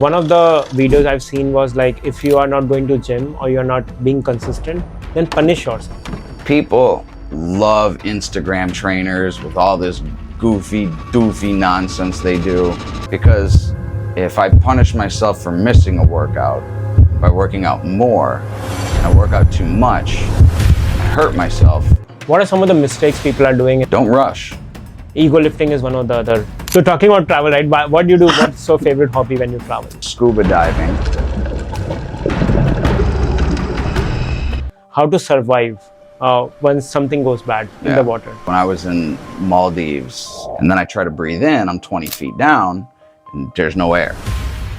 One of the videos I've seen was like, if you are not going to gym or you're not being consistent, then punish yourself. People love Instagram trainers with all this goofy, doofy nonsense they do. Because if I punish myself for missing a workout by working out more, and I work out too much, I hurt myself. What are some of the mistakes people are doing? Don't rush. Ego lifting is one of the other. So talking about travel, right? What do you do? What's your favorite hobby when you travel? Scuba diving. How to survive when something goes bad in the water? When I was in Maldives, and then I try to breathe in, I'm 20 feet down, and there's no air.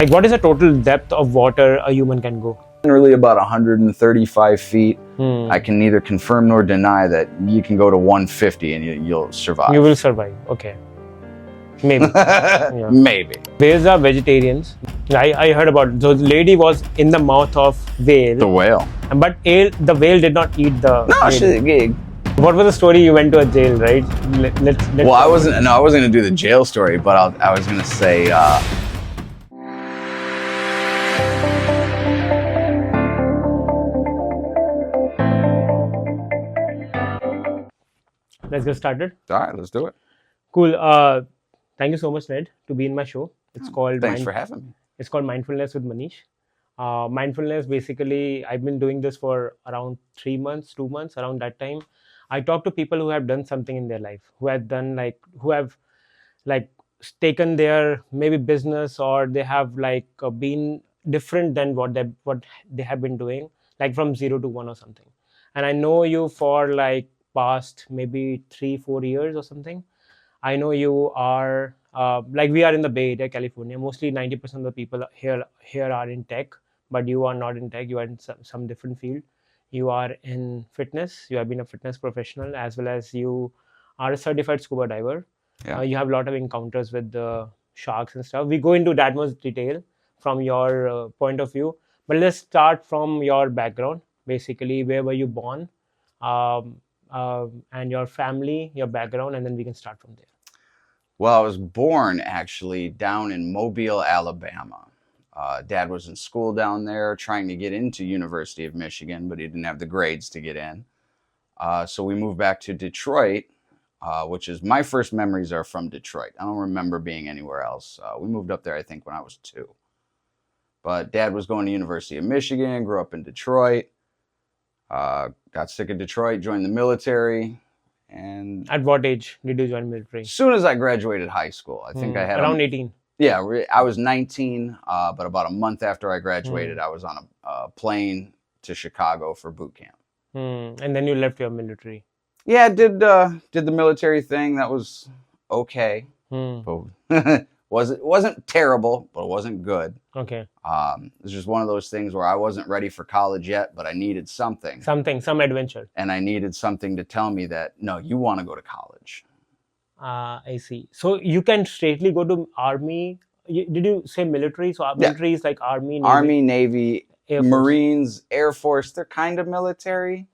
Like, what is the total depth of water a human can go? Generally about 135 feet. I can neither confirm nor deny that you can go to 150 and you'll survive. You will survive. Okay. Maybe. Yeah. Maybe. Whales are vegetarians. I heard about it. So the lady was in the mouth of whale. The whale. But the whale did not eat the No, whale. What was the story? You went to a jail, right? Well, I wasn't going to do the jail story, but I was going to say... Let's get started. All right, let's do it. Cool. Thank you so much, Ned, to be in my show. It's called... Thanks for having me. It's called Mindfulness with Manish. Mindfulness, basically, I've been doing this for around 3 months, 2 months, around that time. I talk to people who have done something in their life, who have taken their maybe business, or they have been different than what they have been doing, like from 0 to 1 or something. And I know you for past maybe 3-4 years or something. I know you are we are in the Bay Area, California. Mostly 90% of the people here are in tech, but you are not in tech. You are in some different field. You are in fitness. You have been a fitness professional, as well as you are a certified scuba diver. Yeah. You have a lot of encounters with the sharks and stuff. We go into that much detail from your point of view, but let's start from your background. Basically, where were you born? And your family, your background, and then we can start from there. Well, I was born actually down in Mobile, Alabama. Dad was in school down there trying to get into University of Michigan, but he didn't have the grades to get in. So we moved back to Detroit, which is my first memories are from Detroit. I don't remember being anywhere else. We moved up there, I think, when I was 2. But Dad was going to University of Michigan, grew up in Detroit. Got sick of Detroit, joined the military, and... At what age did you join military? As soon as I graduated high school. I think I had... Around 18? Yeah, I was 19, but about a month after I graduated, I was on a plane to Chicago for boot camp. And then you left your military? Yeah, did the military thing. That was okay. But wasn't terrible, but it wasn't good. Okay. It was just one of those things where I wasn't ready for college yet, but I needed something. Some adventure. And I needed something to tell me that, no, you want to go to college. I see. So you can straightly go to army. Did you say military? So military is like army, navy? Army, Navy, Air Marines, Air Force. They're kind of military.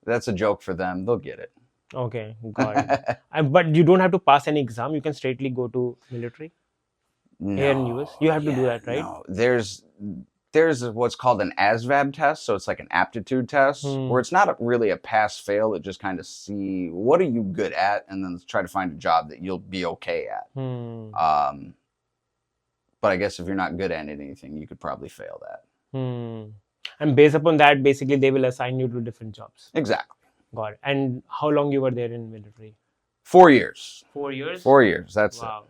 That's a joke for them. They'll get it. Okay, got it. But you don't have to pass any exam. You can straightly go to military. No, here in US, you have to do that, right? No, there's what's called an ASVAB test, so it's like an aptitude test where it's not really a pass-fail. It just kind of see what are you good at, and then try to find a job that you'll be okay at. But I guess if you're not good at anything, you could probably fail that. And based upon that, basically they will assign you to different jobs. Exactly. Got it. And how long you were there in military? 4 years. 4 years? 4 years. That's wow.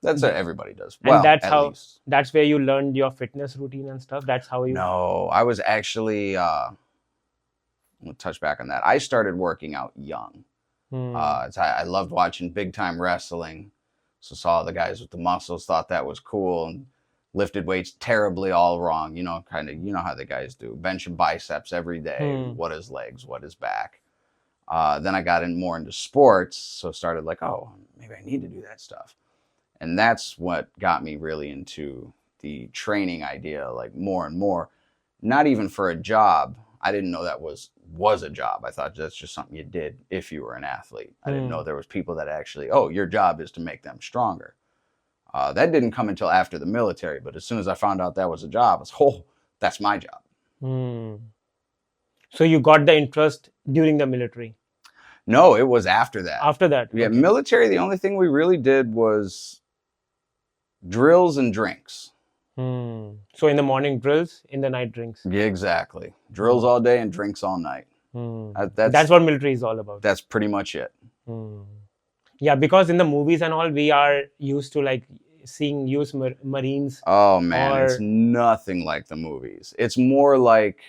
That's what everybody does. And well, that's where you learned your fitness routine and stuff. That's how you... No, I was actually, we'll touch back on that. I started working out young. I loved watching big time wrestling. So saw the guys with the muscles, thought that was cool, and lifted weights terribly all wrong. You know, how the guys do. Bench and biceps every day. What is legs? What is back? Then I got more into sports. So started oh, maybe I need to do that stuff. And that's what got me really into the training idea, more and more. Not even for a job. I didn't know that was a job. I thought that's just something you did if you were an athlete. I didn't know there was people that actually, oh, your job is to make them stronger. That didn't come until after the military, but as soon as I found out that was a job, I was, oh, that's my job. So you got the interest during the military? No, it was after that. After that? Yeah, okay. Military, the only thing we really did was drills and drinks. So in the morning drills, in the night drinks. Yeah, exactly. Drills all day and drinks all night. That's what military is all about. That's pretty much it. Yeah, because in the movies and all, we are used to like seeing US Marines. Oh man, it's nothing like the movies. It's more like,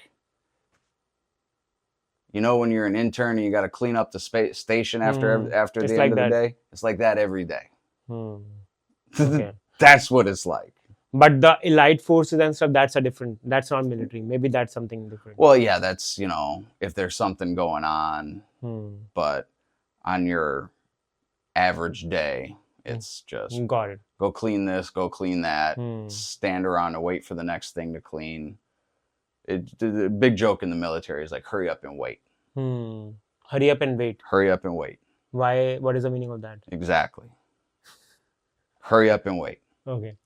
you know, when you're an intern and you got to clean up the station after the end of the day. It's like that every day. Okay. That's what it's like. But the elite forces and stuff, that's not military. Maybe that's something different. Well, yeah, that's, you know, if there's something going on. But on your average day, it's just got it. Go clean this, go clean that, stand around and wait for the next thing to clean. The big joke in the military is like, hurry up and wait. Hurry up and wait. Hurry up and wait. Why? What is the meaning of that? Exactly. Hurry up and wait. Okay.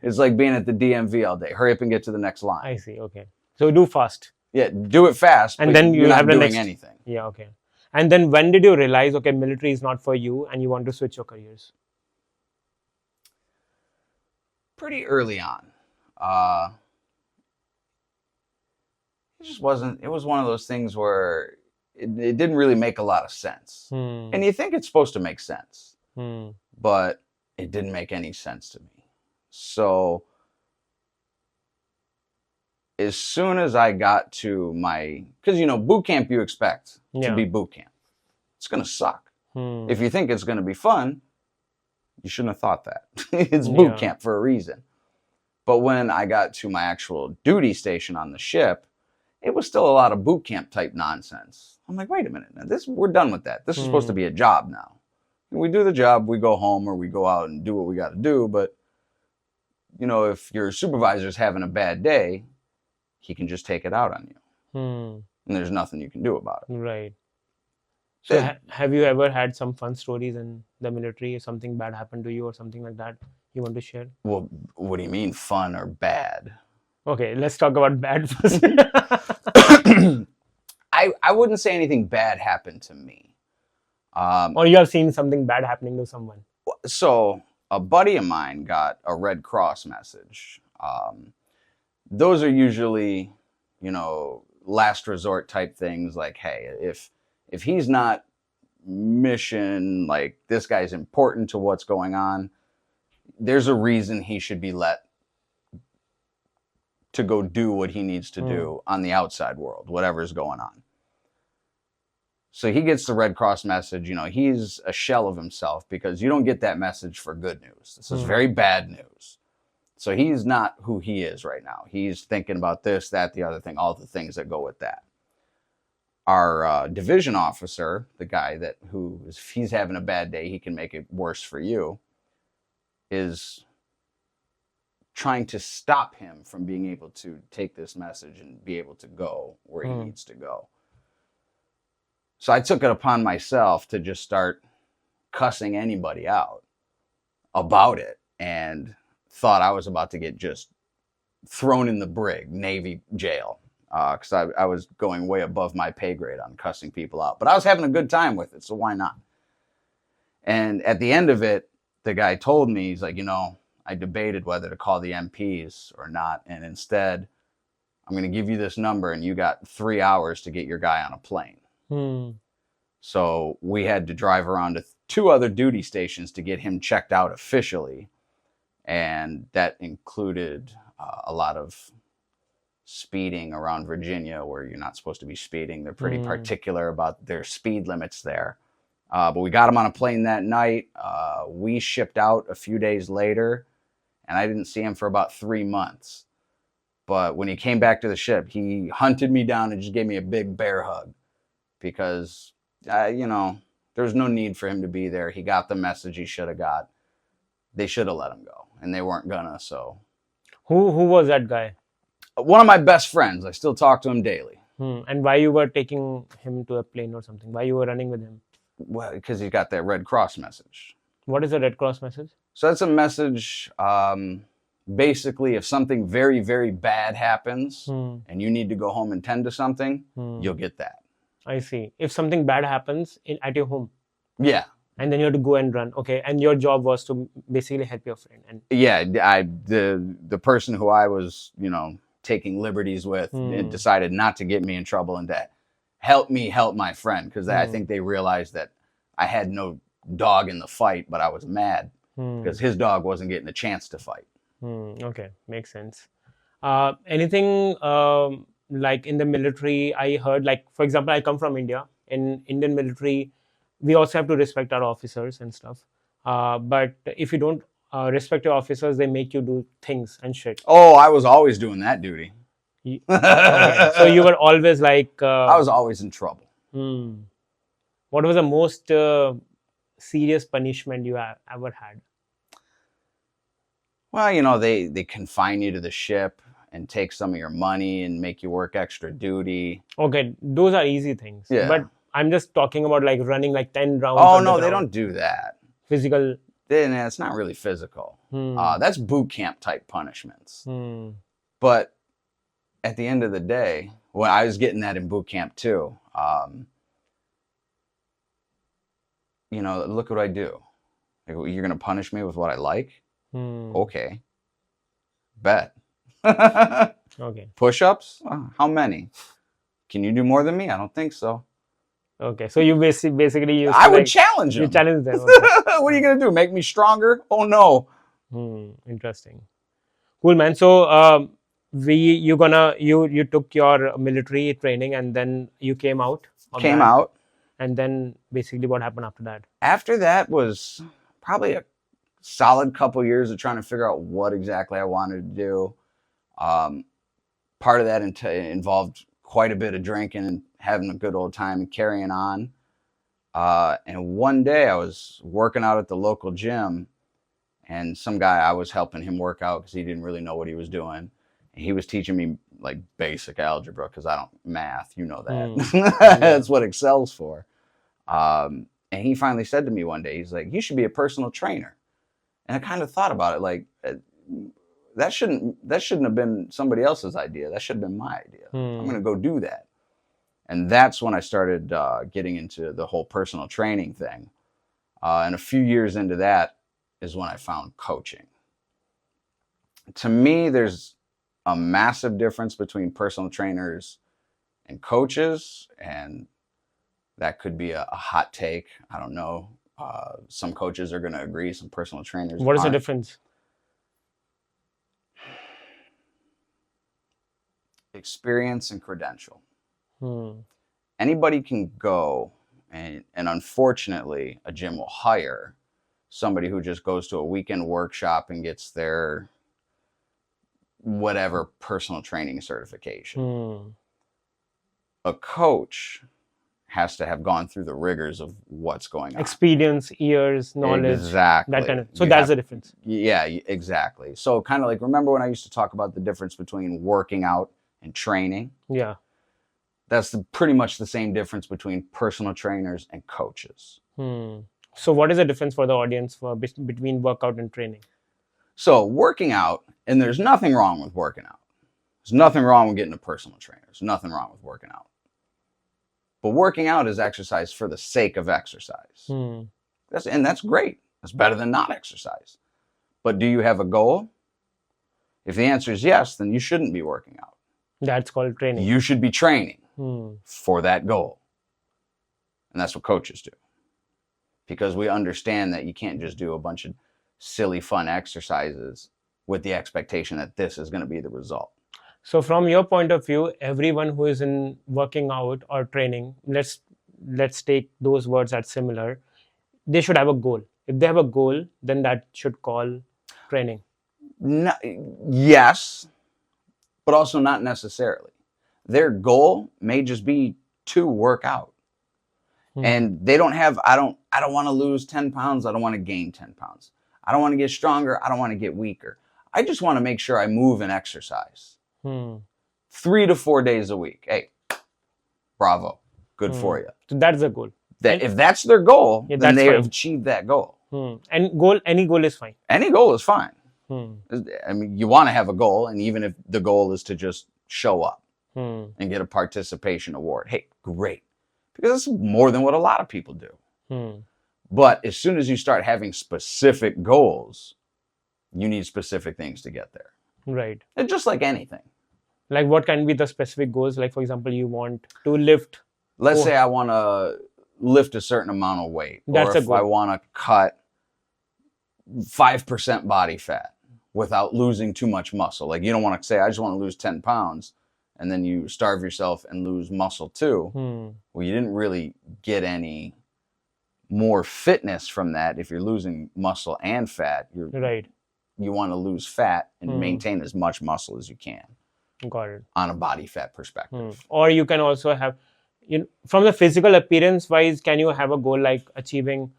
It's like being at the DMV all day. Hurry up and get to the next line. I see. Okay. So do fast. Yeah, do it fast. And then you're not doing anything. Yeah. Okay. And then when did you realize, okay, military is not for you and you want to switch your careers? Pretty early on. It just wasn't, it was one of those things where it didn't really make a lot of sense. And you think it's supposed to make sense, but it didn't make any sense to me. So as soon as I got to because, you know, boot camp, you expect to be boot camp. It's going to suck. If you think it's going to be fun, you shouldn't have thought that. It's boot camp for a reason. But when I got to my actual duty station on the ship, it was still a lot of boot camp type nonsense. I'm like, wait a minute, now we're done with that. This is supposed to be a job now. We do the job, we go home or we go out and do what we got to do. But, you know, if your supervisor's having a bad day, he can just take it out on you. And there's nothing you can do about it. Right. So have you ever had some fun stories in the military? If something bad happened to you or something like that you want to share? Well, what do you mean fun or bad? Okay, let's talk about bad first. I wouldn't say anything bad happened to me. Or you have seen something bad happening to someone. So a buddy of mine got a Red Cross message. Those are usually, you know, last resort type things like, hey, if he's not mission, like this guy's important to what's going on, there's a reason he should be let to go do what he needs to do on the outside world, whatever's going on. So he gets the Red Cross message. You know, he's a shell of himself because you don't get that message for good news. This is very bad news. So he's not who he is right now. He's thinking about this, that, the other thing, all the things that go with that. Our division officer, the guy if he's having a bad day, he can make it worse for you, is trying to stop him from being able to take this message and be able to go where he needs to go. So I took it upon myself to just start cussing anybody out about it and thought I was about to get just thrown in the brig, Navy jail, because I was going way above my pay grade on cussing people out. But I was having a good time with it, so why not? And at the end of it, the guy told me, he's like, you know, I debated whether to call the MPs or not, and instead, I'm going to give you this number, and you got 3 hours to get your guy on a plane. So we had to drive around to 2 other duty stations to get him checked out officially, and that included a lot of speeding around Virginia where you're not supposed to be speeding. They're pretty particular about their speed limits there. But we got him on a plane that night. We shipped out a few days later, and I didn't see him for about 3 months. But when he came back to the ship, he hunted me down and just gave me a big bear hug because, you know, there was no need for him to be there. He got the message he should have got. They should have let him go, and they weren't gonna, so. Who was that guy? One of my best friends. I still talk to him daily. And why you were taking him to a plane or something? Why you were running with him? Well, because he got that Red Cross message. What is the Red Cross message? So that's a message. Basically, if something very, very bad happens and you need to go home and tend to something, you'll get that. I see. If something bad happens at your home. Yeah. And then you have to go and run. Okay. And your job was to basically help your friend. And yeah, the person who I was, taking liberties with decided not to get me in trouble and to help me help my friend, because I think they realized that I had no dog in the fight, but I was mad because his dog wasn't getting a chance to fight. Okay, makes sense. Anything like in the military, I heard, like, for example, I come from India. In Indian military, we also have to respect our officers and stuff. But if you don't respect your officers, they make you do things and shit. Oh, I was always doing that duty. Okay. So you were always like... I was always in trouble. What was the most serious punishment you ever had? Well, they confine you to the ship and take some of your money and make you work extra duty. Okay, those are easy things. Yeah. But I'm just talking about like running like 10 rounds. Oh, no, they don't do that. Physical. It's not really physical. That's boot camp type punishments. But at the end of the day, well, I was getting that in boot camp too. Look what I do. Like, you're going to punish me with what I like? Okay. Bet. Okay. Push-ups? How many? Can you do more than me? I don't think so. Okay. So you basically use... I would challenge them. You challenge them. Okay. What are you going to do? Make me stronger? Oh, no. Interesting. Cool, man. So you took your military training and then you came out. Came out. And then basically what happened after that? After that was probably a solid couple years of trying to figure out what exactly I wanted to do. Part of that involved quite a bit of drinking and having a good old time and carrying on. And one day I was working out at the local gym, and some guy, I was helping him work out because he didn't really know what he was doing. And he was teaching me like basic algebra because I don't math, you know that. That's what Excel's for. And he finally said to me one day, he's like, "You should be a personal trainer." And I kind of thought about it, like, that shouldn't have been somebody else's idea. That should have been my idea. I'm going to go do that. And that's when I started getting into the whole personal training thing. And a few years into that is when I found coaching. To me, there's a massive difference between personal trainers and coaches, and that could be a hot take. I don't know. Some coaches are going to agree. Some personal trainers What is aren't. the difference? Experience and credential. Anybody can go, and unfortunately, a gym will hire somebody who just goes to a weekend workshop and gets their whatever personal training certification. A coach has to have gone through the rigors of what's going on. Experience, years, knowledge. Exactly. That kind of. So that's the difference. Yeah, exactly. So kind of like, remember when I used to talk about the difference between working out and training? Yeah. That's pretty much the same difference between personal trainers and coaches. So what is the difference for the audience between workout and training? So working out, and there's nothing wrong with working out. There's nothing wrong with getting a personal trainer. There's nothing wrong with working out. But working out is exercise for the sake of exercise. That's great. That's better than not exercise. But do you have a goal? If the answer is yes, then you shouldn't be working out. That's called training. You should be training for that goal. And that's what coaches do. Because we understand that you can't just do a bunch of silly, fun exercises with the expectation that this is going to be the result. So from your point of view, everyone who is in working out or training, let's take those words as similar, they should have a goal. If they have a goal, then that should call training. No, yes, but also not necessarily. Their goal may just be to work out. And they don't have, I don't want to lose 10 pounds. I don't want to gain 10 pounds. I don't want to get stronger. I don't want to get weaker. I just want to make sure I move and exercise. 3 to 4 days a week. Hey, bravo. Good for you. So that's the goal. If that's their goal, then they fine. have achieved that goal. And any goal is fine. Any goal is fine. Hmm. I mean, you want to have a goal, and even if the goal is to just show up Hmm. and get a participation award, hey, great. Because it's more than what a lot of people do. Hmm. But as soon as you start having specific goals, you need specific things to get there. Right. It's just like anything. Like what can be the specific goals? Like, for example, you want to lift. Let's say I want to lift a certain amount of weight. That's or a if goal. I want to cut 5% body fat without losing too much muscle. Like you don't want to say, I just want to lose 10 pounds. And then you starve yourself and lose muscle too. Well, you didn't really get any more fitness from that. If you're losing muscle and fat, Right. You want to lose fat and maintain as much muscle as you can. Got it. On a body fat perspective. Or you can also have, from the physical appearance wise, can you have a goal like achieving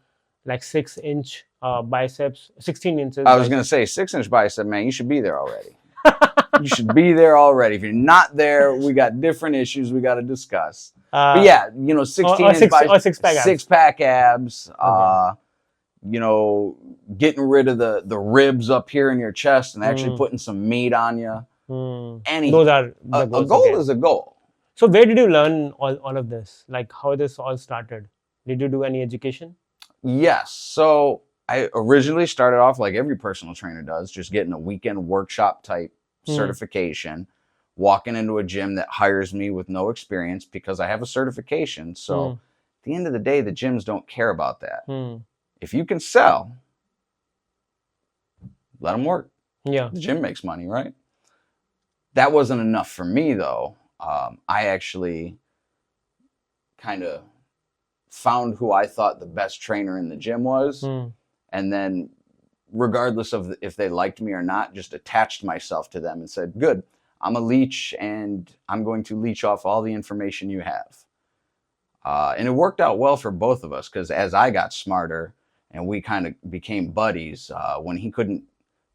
like 6-inch biceps, 16 inches? I was going to say 6-inch bicep, man, you should be there already. You should be there already. If you're not there, we got different issues we got to discuss. But yeah, 16-inch biceps, six-pack abs, Okay. Getting rid of the ribs up here in your chest and actually putting some meat on you. Those are the goals. A goal is a goal. So where did you learn all of this? Like how this all started? Did you do any education? Yes. So I originally started off like every personal trainer does, just getting a weekend workshop type certification, walking into a gym that hires me with no experience because I have a certification. So at the end of the day, the gyms don't care about that. If you can sell, let them work. Yeah. The gym makes money, right? That wasn't enough for me though. I actually kind of found who I thought the best trainer in the gym was. And then regardless of if they liked me or not, just attached myself to them and said, good, I'm a leech and I'm going to leech off all the information you have. And it worked out well for both of us because as I got smarter and we kind of became buddies, when he couldn't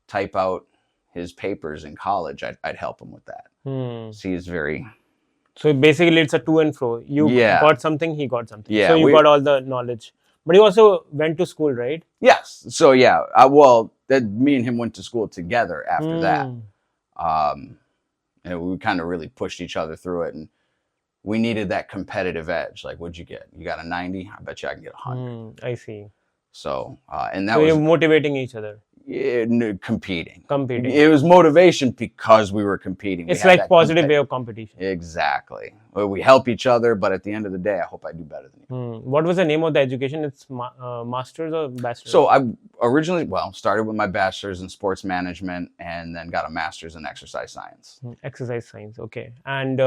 type out his papers in college, I'd help him with that. So he's very... So basically it's a to and fro. You got something, he got something. Yeah, so you got all the knowledge. But you also went to school, right? Yes. So yeah, me and him went to school together after that. And we kind of really pushed each other through it. And we needed that competitive edge. Like, what'd you get? You got a 90? I bet you I can get 100. I see. So, and that was... you're motivating each other. Competing. Competing. It was motivation because we were competing. It's like positive way of competition. Exactly. We help each other, but at the end of the day, I hope I do better than you. What was the name of the education? It's master's or bachelor's? So I originally, started with my bachelor's in sports management and then got a master's in exercise science. Exercise science, okay. And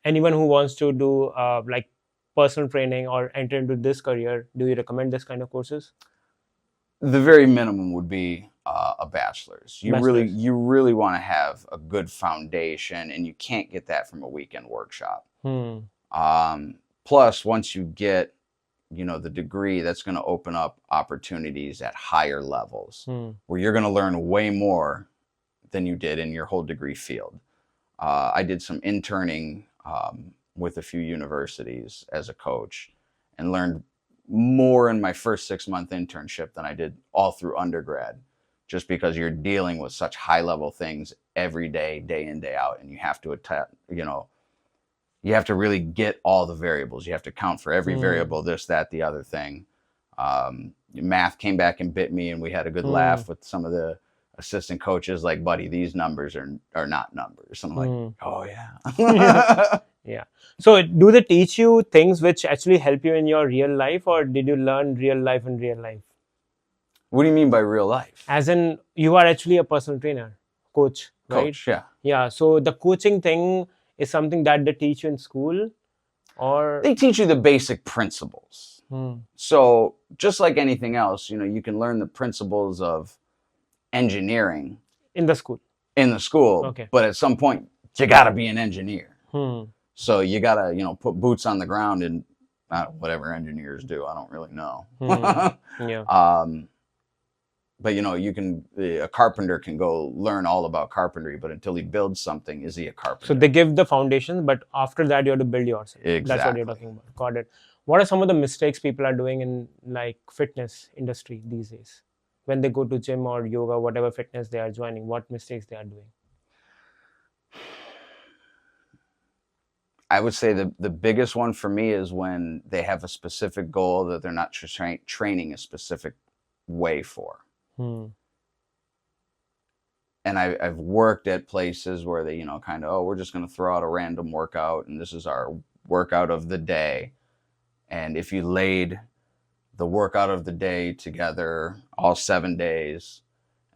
anyone who wants to do like personal training or enter into this career, do you recommend this kind of courses? The very minimum would be a bachelor's. You really want to have a good foundation, and you can't get that from a weekend workshop. Plus, once you get, the degree, that's going to open up opportunities at higher levels where you're going to learn way more than you did in your whole degree field. I did some interning with a few universities as a coach and learned more in my first 6-month internship than I did all through undergrad, just because you're dealing with such high level things every day, day in, day out. And you have to you have to really get all the variables. You have to account for every variable, this, that, the other thing. Math came back and bit me, and we had a good laugh with some of the assistant coaches, like, buddy, these numbers are not numbers. And I'm like, oh yeah. Yeah. So do they teach you things which actually help you in your real life, or did you learn real life in real life? What do you mean by real life? As in, you are actually a personal trainer, coach, right? Coach, yeah. Yeah. So the coaching thing is something that they teach you in school, or? They teach you the basic principles. So just like anything else, you can learn the principles of engineering. In the school. Okay. But at some point, you got to be an engineer. So you got to, put boots on the ground and whatever engineers do. I don't really know. Yeah. But, a carpenter can go learn all about carpentry, but until he builds something, is he a carpenter? So they give the foundation, but after that, you have to build yourself. Exactly. That's what you're talking about. Got it. What are some of the mistakes people are doing in like fitness industry these days when they go to gym or yoga, whatever fitness they are joining? What mistakes they are doing? I would say the biggest one for me is when they have a specific goal that they're not training a specific way for. And I've worked at places where they, kind of, oh, we're just going to throw out a random workout and this is our workout of the day. And if you laid the workout of the day together all 7 days,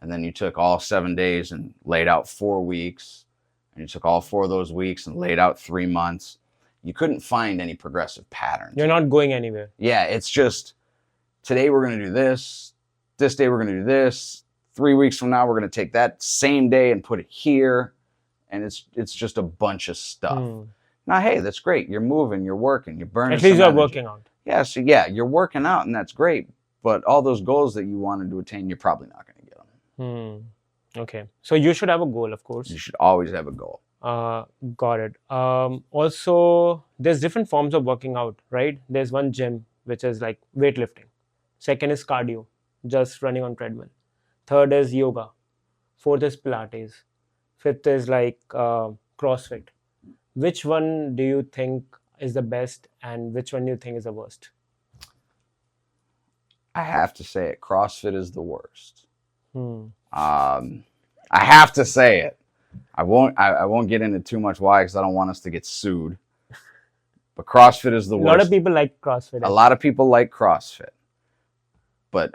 and then you took all 7 days and laid out 4 weeks, and you took all 4 of those weeks and laid out 3 months, you couldn't find any progressive patterns. You're not going anywhere. Yeah, it's just, today we're going to do this day we're going to do this, 3 weeks from now we're going to take that same day and put it here, and it's just a bunch of stuff. Now, hey, that's great. You're moving, you're working, you're burning. At least you're working out. Yeah, so yeah, you're working out, and that's great. But all those goals that you wanted to attain, you're probably not going to get them. Okay. So you should have a goal, of course. You should always have a goal. Got it. Also, there's different forms of working out, right? There's one gym, which is like weightlifting. Second is cardio, just running on treadmill. Third is yoga. Fourth is Pilates. Fifth is like CrossFit. Which one do you think is the best and which one do you think is the worst? I have to say it. CrossFit is the worst. I have to say it. I won't get into too much why, because I don't want us to get sued. But CrossFit is the worst. A lot of people like CrossFit. A lot of people like CrossFit. But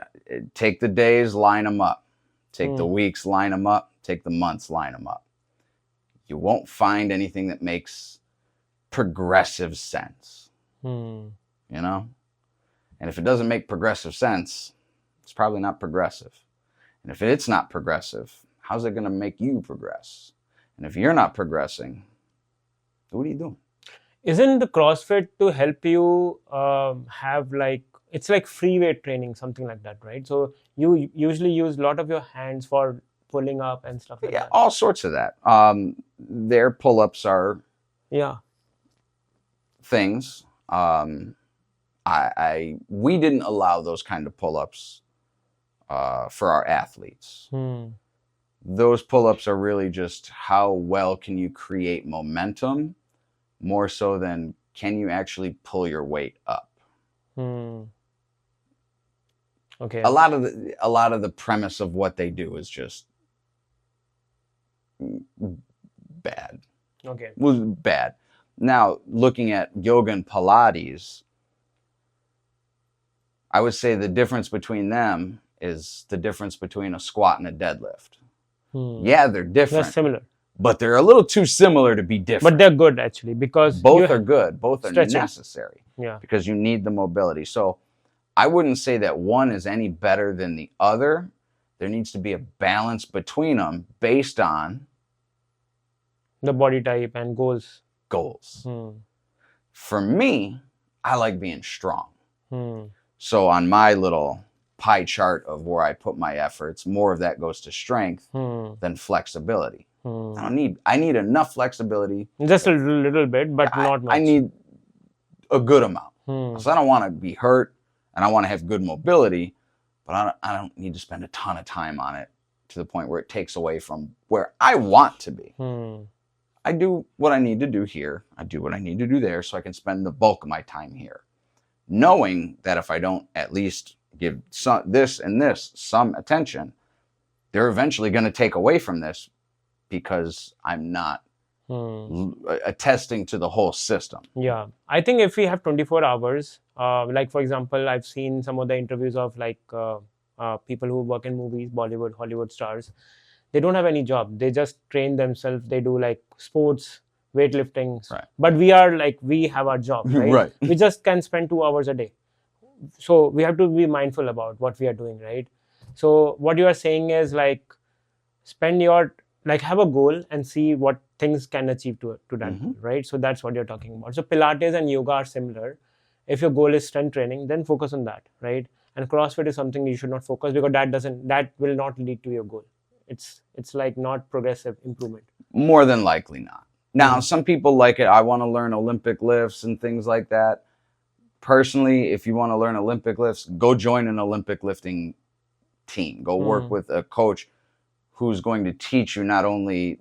take the days, line them up. Take the weeks, line them up. Take the months, line them up. You won't find anything that makes progressive sense. And if it doesn't make progressive sense, it's probably not progressive. And if it's not progressive, how's it going to make you progress? And if you're not progressing, what are you doing? Isn't the CrossFit to help you have like, it's like free weight training, something like that, right? So you usually use a lot of your hands for pulling up and stuff like that. Yeah, all sorts of that. Their pull-ups are things. We didn't allow those kind of pull-ups for our athletes. Those pull-ups are really just how well can you create momentum, more so than can you actually pull your weight up. Okay. A lot of the premise of what they do is just bad. Okay. Was bad. Now, looking at yoga and Pilates, I would say the difference between them is the difference between a squat and a deadlift. Yeah, they're different. They're similar. But they're a little too similar to be different. But they're good, actually, because both are good. Both are stretching. necessary. Yeah. Because you need the mobility. So I wouldn't say that one is any better than the other. There needs to be a balance between them based on the body type and goals. For me, I like being strong. So on my little pie chart of where I put my efforts, more of that goes to strength than flexibility. I need enough flexibility. Just a little bit, but not much. I need a good amount. So I don't want to be hurt, and I want to have good mobility, but I don't need to spend a ton of time on it to the point where it takes away from where I want to be. I do what I need to do here. I do what I need to do there, so I can spend the bulk of my time here, knowing that if I don't at least give this and this some attention, they're eventually going to take away from this because I'm not attesting to the whole system. Yeah. I think if we have 24 hours, like for example, I've seen some of the interviews of like people who work in movies, Bollywood, Hollywood stars. They don't have any job. They just train themselves. They do like sports, weightlifting. Right. But we have our job, right? Right. We just can spend 2 hours a day. So we have to be mindful about what we are doing, right? So what you are saying is like have a goal and see what things can achieve to that goal, right? So that's what you're talking about. So Pilates and yoga are similar. If your goal is strength training, then focus on that, right? And CrossFit is something you should not focus, because that will not lead to your goal. It's like not progressive improvement. More than likely not. Now, some people like it. I want to learn Olympic lifts and things like that. Personally, if you want to learn Olympic lifts, go join an Olympic lifting team. Go work with a coach who's going to teach you not only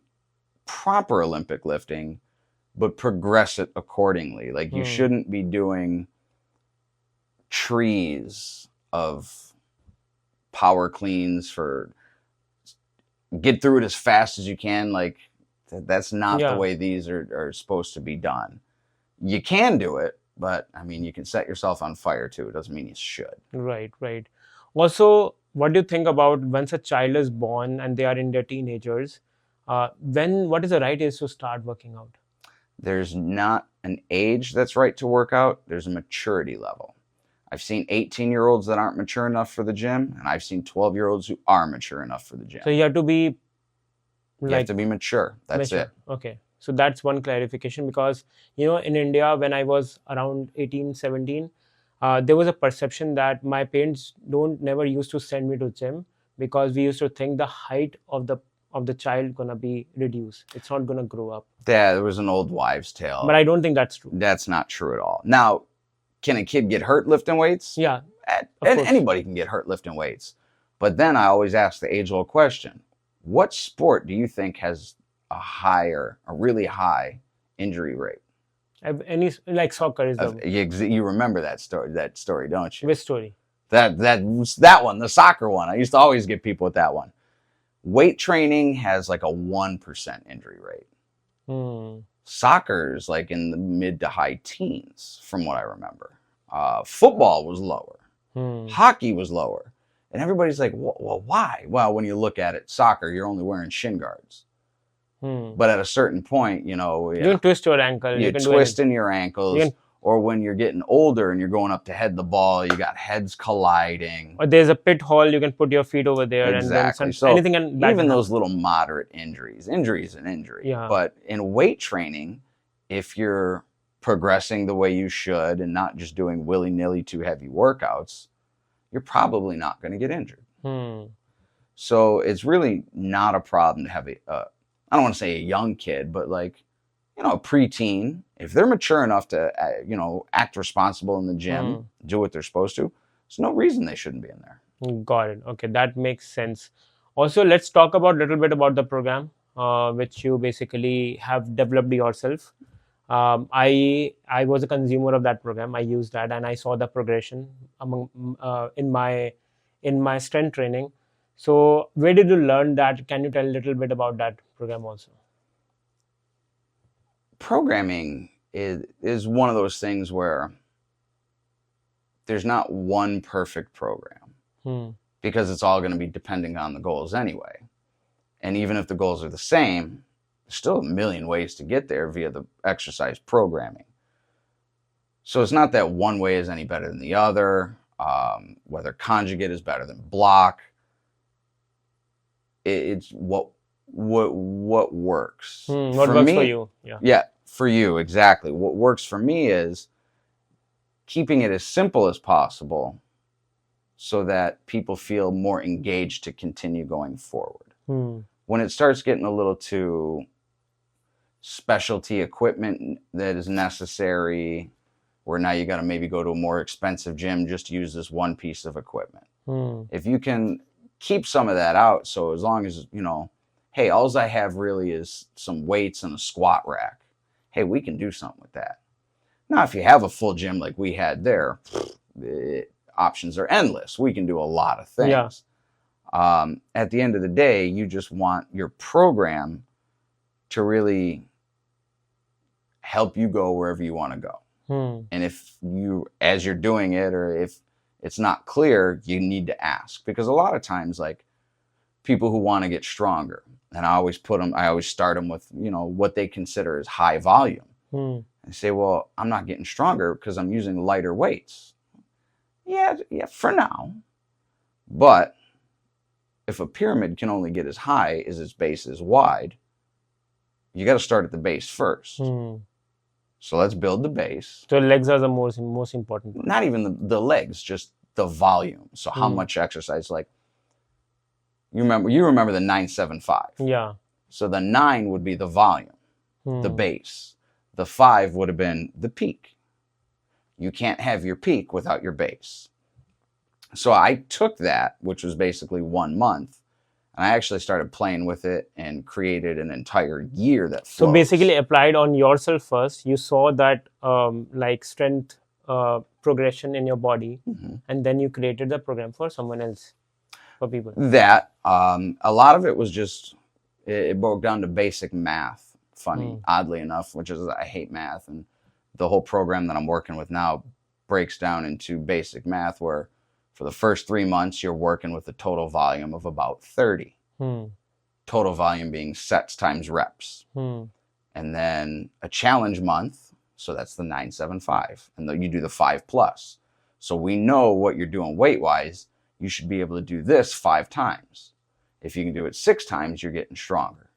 proper Olympic lifting, but progress it accordingly. Like you shouldn't be doing trees of power cleans for get through it as fast as you can. Like that's not the way these are supposed to be done. You can do it, but I mean, you can set yourself on fire too. It doesn't mean you should. Right, right. Also, what do you think about once a child is born and they are in their teenagers? What is the right age to start working out? There's not an age that's right to work out. There's a maturity level. I've seen 18-year-olds that aren't mature enough for the gym, and I've seen 12-year-olds who are mature enough for the gym. So you have to be you have to be mature. That's it. Okay. So that's one clarification, because, in India, when I was around 18, 17, there was a perception that my parents never used to send me to gym, because we used to think the height of the child gonna be reduced. It's not gonna grow up. Yeah, there was an old wives' tale. But I don't think that's true. That's not true at all. Now, can a kid get hurt lifting weights? Yeah. And anybody can get hurt lifting weights. But then I always ask the age-old question: what sport do you think has a really high injury rate? Any, like soccer is you remember that story, don't you? Which story? That one, the soccer one. I used to always get people with that one. Weight training has like a 1% injury rate. Soccer's like in the mid to high teens, from what I remember. Football was lower. Hockey was lower. And everybody's like, well, why? Well, when you look at it, soccer, you're only wearing shin guards. But at a certain point, you can twist your ankle. You can twist in your ankles. Or when you're getting older and you're going up to head the ball, you got heads colliding. Or there's a pit hole, you can put your feet over there. Exactly. And then so anything even those little moderate injuries. Injury is an injury. Yeah. But in weight training, if you're progressing the way you should and not just doing willy-nilly too heavy workouts, you're probably not going to get injured. So it's really not a problem to have I don't want to say a young kid, but like, a preteen, if they're mature enough to, act responsible in the gym, do what they're supposed to, there's no reason they shouldn't be in there. Got it. Okay, that makes sense. Also, let's talk about a little bit about the program, which you basically have developed yourself. I was a consumer of that program. I used that and I saw the progression in my strength training. So where did you learn that? Can you tell a little bit about that program also? Programming is one of those things where there's not one perfect program, because it's all going to be depending on the goals anyway. And even if the goals are the same, there's still a million ways to get there via the exercise programming. So it's not that one way is any better than the other, whether conjugate is better than block. It's what works. What works for you? Yeah, for you, exactly. What works for me is keeping it as simple as possible so that people feel more engaged to continue going forward. When it starts getting a little too specialty equipment that is necessary, where now you got to maybe go to a more expensive gym just to use this one piece of equipment. If you can keep some of that out, so as long as, hey, all I have really is some weights and a squat rack. Hey, we can do something with that. Now, if you have a full gym like we had there, the options are endless. We can do a lot of things. At the end of the day, you just want your program to really help you go wherever you want to go. And if you, as you're doing it, or if it's not clear, you need to ask. Because a lot of times, like, people who want to get stronger, and I always start them with, what they consider as high volume. I say, well, I'm not getting stronger because I'm using lighter weights. Yeah, for now. But if a pyramid can only get as high as its base is wide, you got to start at the base first. So let's build the base. So legs are the most important part. Not even the legs, just the volume. So how much exercise, like, you remember the 975. Yeah. So the 9 would be the volume, the base. The 5 would have been the peak. you can't have your peak without your base. So I took that, which was basically 1 month, and I actually started playing with it and created an entire year that flows. So basically applied on yourself first. You saw that like strength progression in your body, and then you created the program for someone else, for people. That a lot of it was just it broke down to basic math. Funny, oddly enough, which is I hate math, and the whole program that I'm working with now breaks down into basic math, where for the first 3 months you're working with a total volume of about 30. Total volume being sets times reps. And then a challenge month, so that's the 975, and then you do the 5+. So we know what you're doing weight-wise. You should be able to do this 5 times. If you can do it 6 times, you're getting stronger.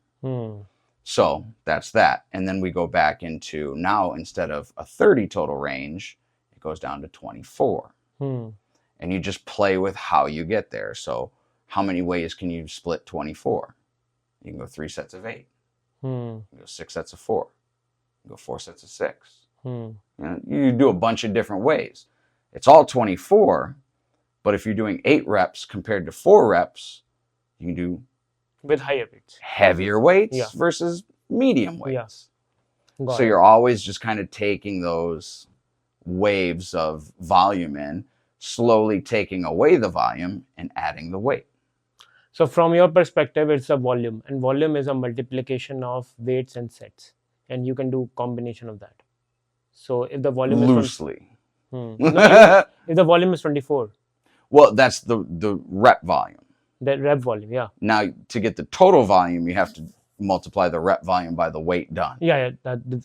So that's that. And then we go back into now, instead of a 30 total range, it goes down to 24. And you just play with how you get there. So how many ways can you split 24? You can go 3 sets of 8. You can go 6 sets of 4. You can go 4 sets of 6. You know, you do a bunch of different ways. It's all 24, but if you're doing 8 reps compared to 4 reps, you can do with higher weights, heavier weights versus medium weights. So you're always just kind of taking those waves of volume in, slowly taking away the volume and adding the weight. So from your perspective, it's a volume, and volume is a multiplication of weights and sets, and you can do combination of that. So if the volume loosely, if the volume is 24, well, that's the rep volume. The rep volume, yeah. Now to get the total volume, you have to multiply the rep volume by the weight done. Yeah,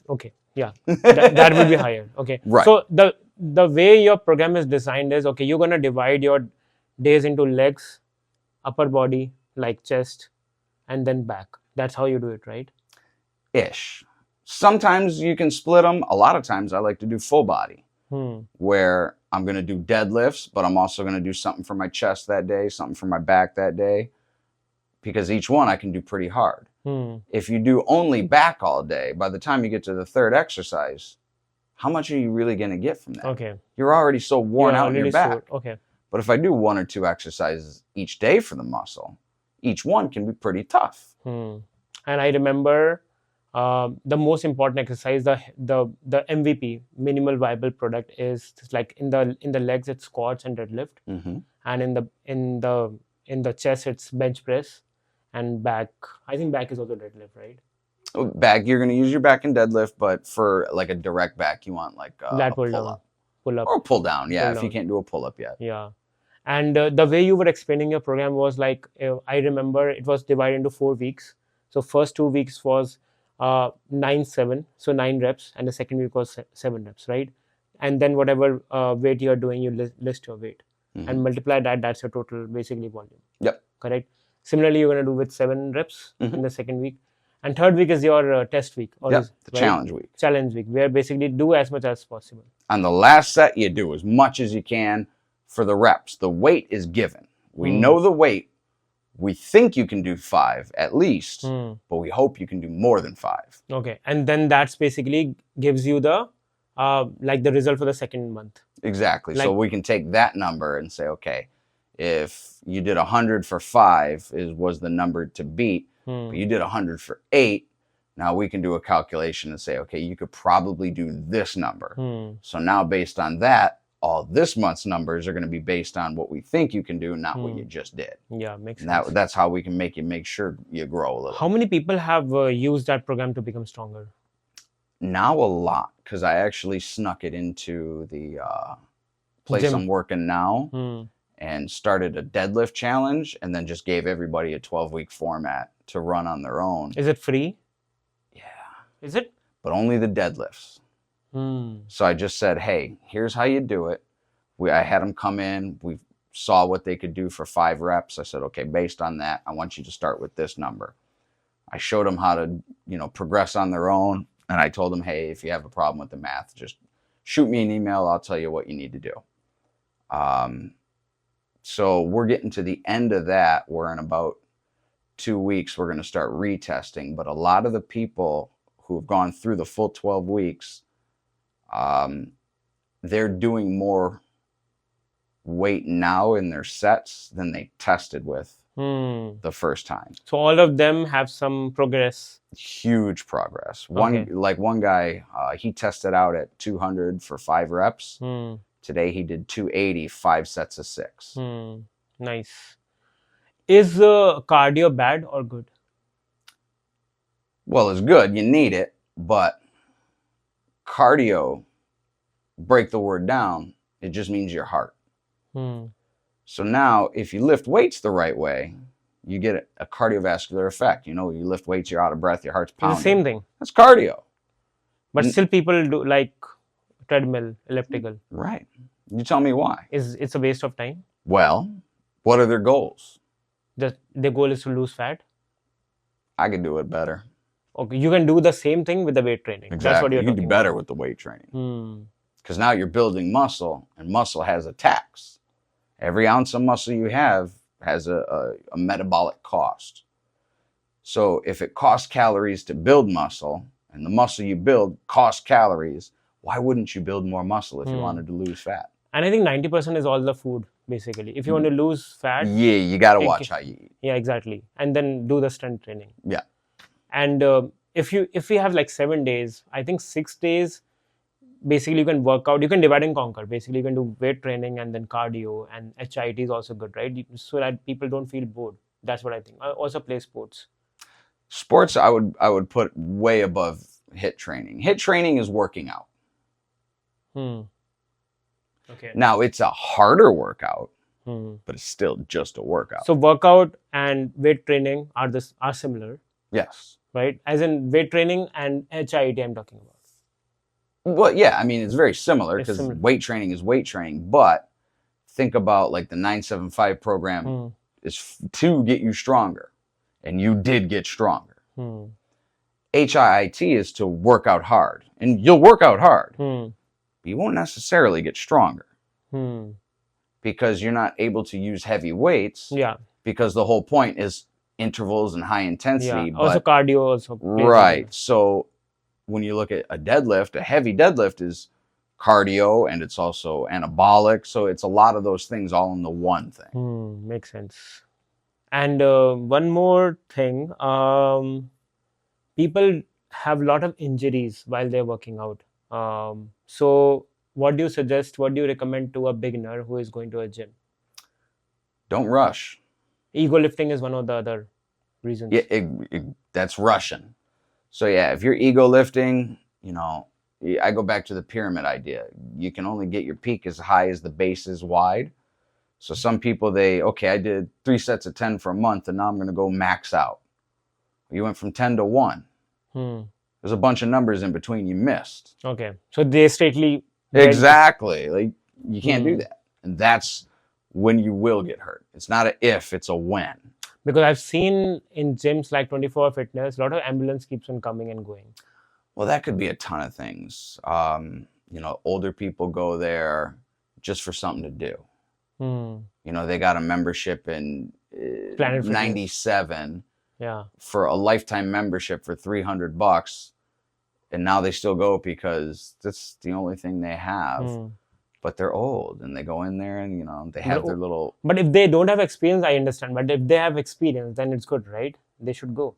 okay, yeah, that would be higher. Okay, right. So the way your program is designed is, okay, you're gonna divide your days into legs, upper body, like chest, and then back. That's how you do it, right? Ish. Sometimes you can split them. A lot of times I like to do full body, where I'm going to do deadlifts, but I'm also going to do something for my chest that day, something for my back that day, because each one I can do pretty hard. If you do only back all day, by the time you get to the third exercise, how much are you really going to get from that? Okay. You're already so worn out in your back. Okay. But if I do 1 or 2 exercises each day for the muscle, each one can be pretty tough. And I remember the most important exercise, the MVP, minimal viable product, is like in the legs it's squats and deadlift, and in the chest it's bench press, and back, I think back is also deadlift, right? Back, you're going to use your back in deadlift, but for like a direct back, you want like a pull up or pull down. Yeah, if you can't do a pull up yet. Yeah. And the way you were explaining your program was like, I remember it was divided into 4 weeks. So first 2 weeks was 9-7, so 9 reps, and the second week was 7 reps, right? And then whatever weight you're doing, you list your weight and multiply that. That's your total, basically, volume. Yep. Correct. Similarly, you're going to do with 7 reps in the second week, and third week is your test week. The challenge week. Challenge week, where basically do as much as possible. On the last set, you do as much as you can for the reps. The weight is given. We know the weight. We think you can do 5 at least, but we hope you can do more than 5. Okay, and then that's basically gives you the like the result for the second month. Exactly. So we can take that number and say, okay, if you did 100 for 5 was the number to beat, but you did 100 for 8. Now we can do a calculation and say, okay, you could probably do this number. So now based on that, all this month's numbers are going to be based on what we think you can do, not what you just did. Yeah, makes sense. That's how we can make sure you grow a little. How many people have used that program to become stronger? Now a lot, because I actually snuck it into the place Gym. I'm working now and started a deadlift challenge, and then just gave everybody a 12-week format to run on their own. Is it free? Yeah. Is it? But only the deadlifts. So I just said, hey, here's how you do it. I had them come in. We saw what they could do for 5 reps. I said, okay, based on that, I want you to start with this number. I showed them how to, progress on their own. And I told them, hey, if you have a problem with the math, just shoot me an email. I'll tell you what you need to do. So we're getting to the end of that. We're in about 2 weeks. We're going to start retesting. But a lot of the people who have gone through the full 12 weeks, they're doing more weight now in their sets than they tested with the first time. So all of them have some progress. Huge progress. Okay. One guy, he tested out at 200 for 5 reps. Today he did 280, 5 sets of 6. Nice. Is cardio bad or good? Well, it's good. You need it, but cardio, break the word down, it just means your heart. So now, if you lift weights the right way, you get a cardiovascular effect. You know, you lift weights, you're out of breath, your heart's pounding. It's the same thing. That's cardio. But still people do like treadmill, elliptical. Right. You tell me why. It's a waste of time? Well, what are their goals? Their goal is to lose fat? I could do it better. Okay, you can do the same thing with the weight training. Exactly. That's what you're you can talking do better about. with the weight training. Because now you're building muscle, and muscle has a tax. Every ounce of muscle you have has a metabolic cost. So if it costs calories to build muscle, and the muscle you build costs calories, why wouldn't you build more muscle if you wanted to lose fat? And I think 90% is all the food, basically. If you want to lose fat... Yeah, you got to watch how you eat. Yeah, exactly. And then do the strength training. Yeah. And if we have like 7 days, I think 6 days, basically you can work out, you can divide and conquer. Basically you can do weight training and then cardio, and HIIT is also good, right? So that people don't feel bored. That's what I think. I also play sports. Sports I would put way above HIIT training. HIIT training is working out. Okay. Now it's a harder workout, but it's still just a workout. So workout and weight training are similar. Yes. Right? As in weight training and HIIT I'm talking about. Well, yeah, I mean, it's very similar because weight training is weight training, but think about like the 975 program is to get you stronger, and you did get stronger. HIIT is to work out hard, and you'll work out hard, but you won't necessarily get stronger because you're not able to use heavy weights. Yeah. Because the whole point is intervals and high intensity. Yeah. Also cardio also. Right. So when you look at a deadlift, a heavy deadlift is cardio and it's also anabolic. So it's a lot of those things all in the one thing. Makes sense. And one more thing, people have a lot of injuries while they're working out. So what do you suggest, what do you recommend to a beginner who is going to a gym? Don't rush. Ego lifting is one of the other reasons. Yeah, that's Russian. So yeah, if you're ego lifting, you know, I go back to the pyramid idea. You can only get your peak as high as the base is wide. So some people, I did 3 sets of 10 for a month and now I'm going to go max out. You went from 10 to 1. There's a bunch of numbers in between you missed. Okay. So they straightly... Exactly. Like you can't do that. And that's when you will get hurt. It's not an if, it's a when. Because I've seen in gyms like 24 Fitness, a lot of ambulance keeps on coming and going. Well, that could be a ton of things. You know, older people go there just for something to do. You know, they got a membership in 97 for a lifetime membership for $300. And now they still go because that's the only thing they have. But they're old and they go in there and, you know, they have their little... But if they don't have experience, I understand. But if they have experience, then it's good, right? They should go.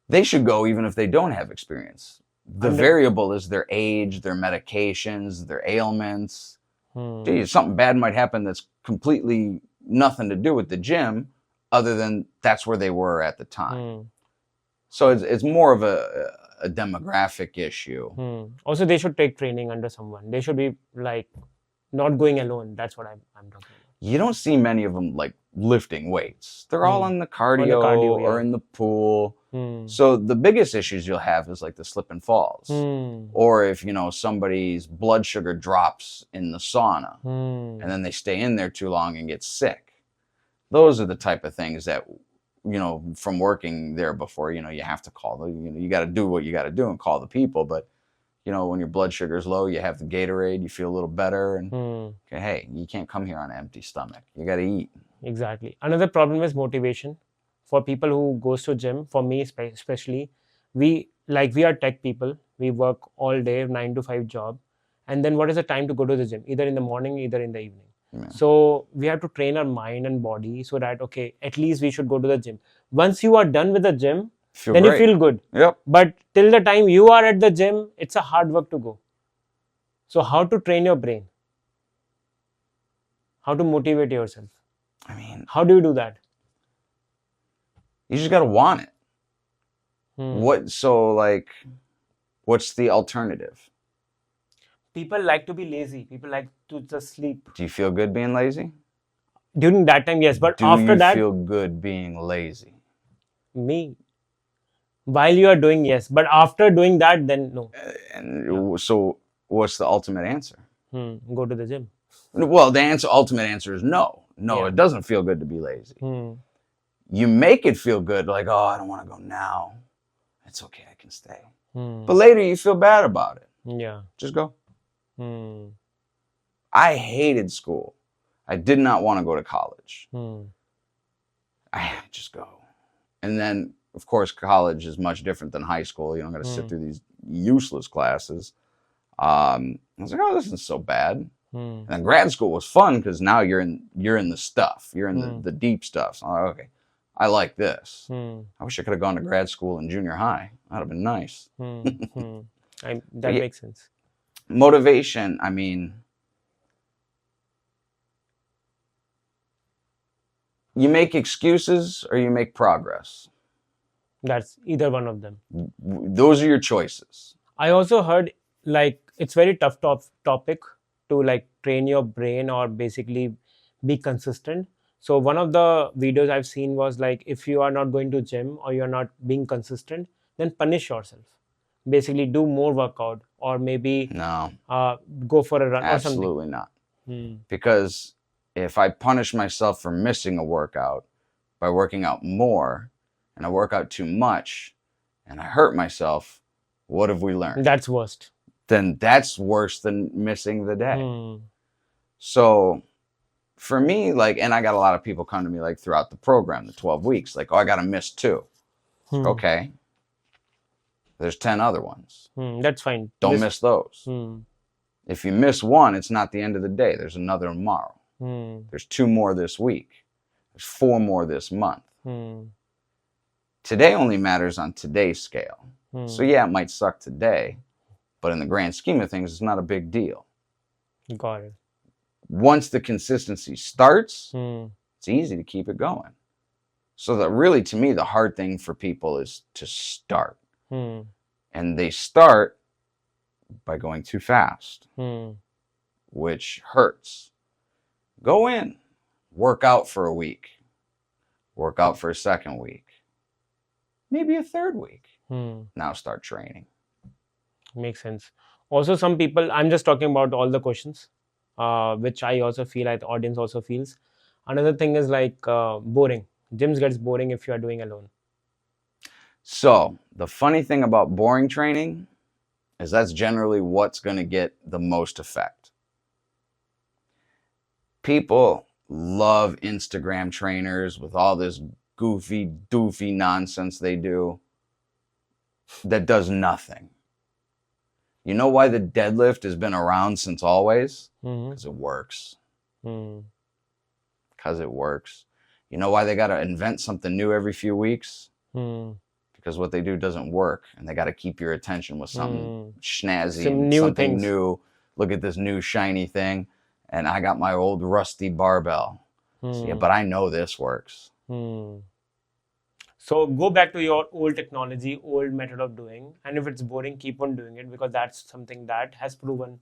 They should go even if they don't have experience. The variable is their age, their medications, their ailments. Gee, something bad might happen that's completely nothing to do with the gym other than that's where they were at the time. So it's more of a demographic issue. Also, they should take training under someone. They should be like not going alone. That's what I'm talking about. You don't see many of them like lifting weights. They're all on the cardio, or in the pool. So the biggest issues you'll have is like the slip and falls. Or if, you know, somebody's blood sugar drops in the sauna and then they stay in there too long and get sick. Those are the type of things that, you know, from working there before, you know, you have to call you got to do what you got to do and call the people. But, you know, when your blood sugar is low, you have the Gatorade, you feel a little better. And hey, you can't come here on an empty stomach. You got to eat. Exactly. Another problem is motivation. For people who goes to gym, for me especially, we are tech people. We work all day, 9 to 5 job. And then what is the time to go to the gym? Either in the morning, either in the evening. Yeah. So we have to train our mind and body so that, okay, at least we should go to the gym. Once you are done with the gym, then great. you feel good. Yep. But till the time you are at the gym, it's a hard work to go. So how to train your brain? How to motivate yourself? I mean, how do you do that? You just got to want it. What's the alternative? People like to be lazy. People like to just sleep. Do you feel good being lazy? During that time, yes. But after that... Do you feel good being lazy? Me. While you are doing, yes. But after doing that, then no. So what's the ultimate answer? Go to the gym. Well, the ultimate answer is no. No, it doesn't feel good to be lazy. You make it feel good, like, oh, I don't want to go now. It's okay, I can stay. But later you feel bad about it. Yeah. Just go. I hated school. I did not want to go to college. I just go. And then, of course, college is much different than high school. You don't got to sit through these useless classes. I was like, oh, this isn't so bad. And then grad school was fun because now you're in the stuff. You're in the deep stuff. So I'm like, okay, I like this. I wish I could have gone to grad school in junior high. That'd have been nice. That makes sense. Motivation, I mean, you make excuses or you make progress. That's either one of them. Those are your choices. I also heard, like, it's very tough topic to, like, train your brain or basically be consistent. So one of the videos I've seen was, like, if you are not going to gym or you're not being consistent, then punish yourself. Basically do more workout, or maybe go for a run or something. Absolutely not. Because if I punish myself for missing a workout by working out more, and I work out too much, and I hurt myself, what have we learned? That's worst. Then that's worse than missing the day. So for me, like, and I got a lot of people come to me, like, throughout the program, the 12 weeks, like, oh, I got to miss 2. Okay. There's 10 other ones. That's fine. Don't miss those. If you miss 1, it's not the end of the day. There's another tomorrow. There's 2 more this week. There's 4 more this month. Today only matters on today's scale. So yeah, it might suck today, but in the grand scheme of things, it's not a big deal. Got it. Once the consistency starts, it's easy to keep it going. So that really, to me, the hard thing for people is to start. And they start by going too fast, which hurts. Go in, work out for a week, work out for a second week, maybe a third week. Now start training. Makes sense. Also, some people, I'm just talking about all the questions, which I also feel, like the audience also feels. Another thing is, like, boring. Gyms gets boring if you are doing alone. So the funny thing about boring training is that's generally what's going to get the most effect. People love Instagram trainers with all this goofy, doofy nonsense they do that does nothing. You know why the deadlift has been around since always? Because it works. Because it works. You know why they got to invent something new every few weeks? Because what they do doesn't work, and they got to keep your attention with something snazzy, something new. Look at this new shiny thing, and I got my old rusty barbell. So, yeah, but I know this works. So go back to your old technology, old method of doing, and if it's boring, keep on doing it, because that's something that has proven.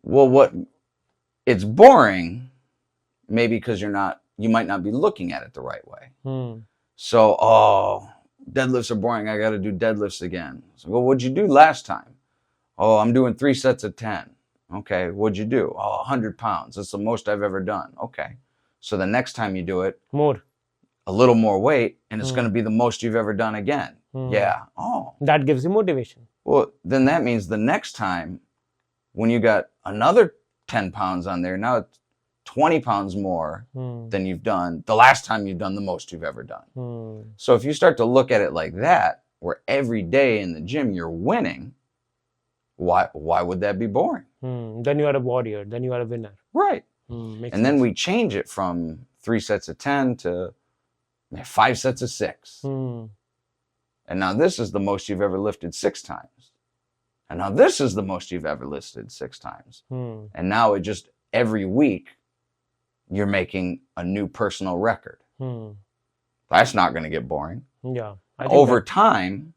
Well, it's boring, maybe because you might not be looking at it the right way. So, deadlifts are boring. I got to do deadlifts again. So, well, what'd you do last time? Oh, I'm doing 3 sets of 10. Okay, what'd you do? Oh, 100 pounds. That's the most I've ever done. Okay. So the next time you do it, a little more weight, and it's going to be the most you've ever done again. Yeah. Oh. That gives you motivation. Well, then that means the next time when you got another 10 pounds on there, now it's 20 pounds more than you've done the last time you've done the most you've ever done. So if you start to look at it like that, where every day in the gym you're winning, why would that be boring? Then you are a warrior. Then you are a winner. Right. Makes And then sense. we change it from 3 sets of 10 to 5 sets of 6. And now this is the most you've ever lifted 6 times. And now this is the most you've ever lifted 6 times. And now it just every week you're making a new personal record. That's not going to get boring. Yeah. Over time,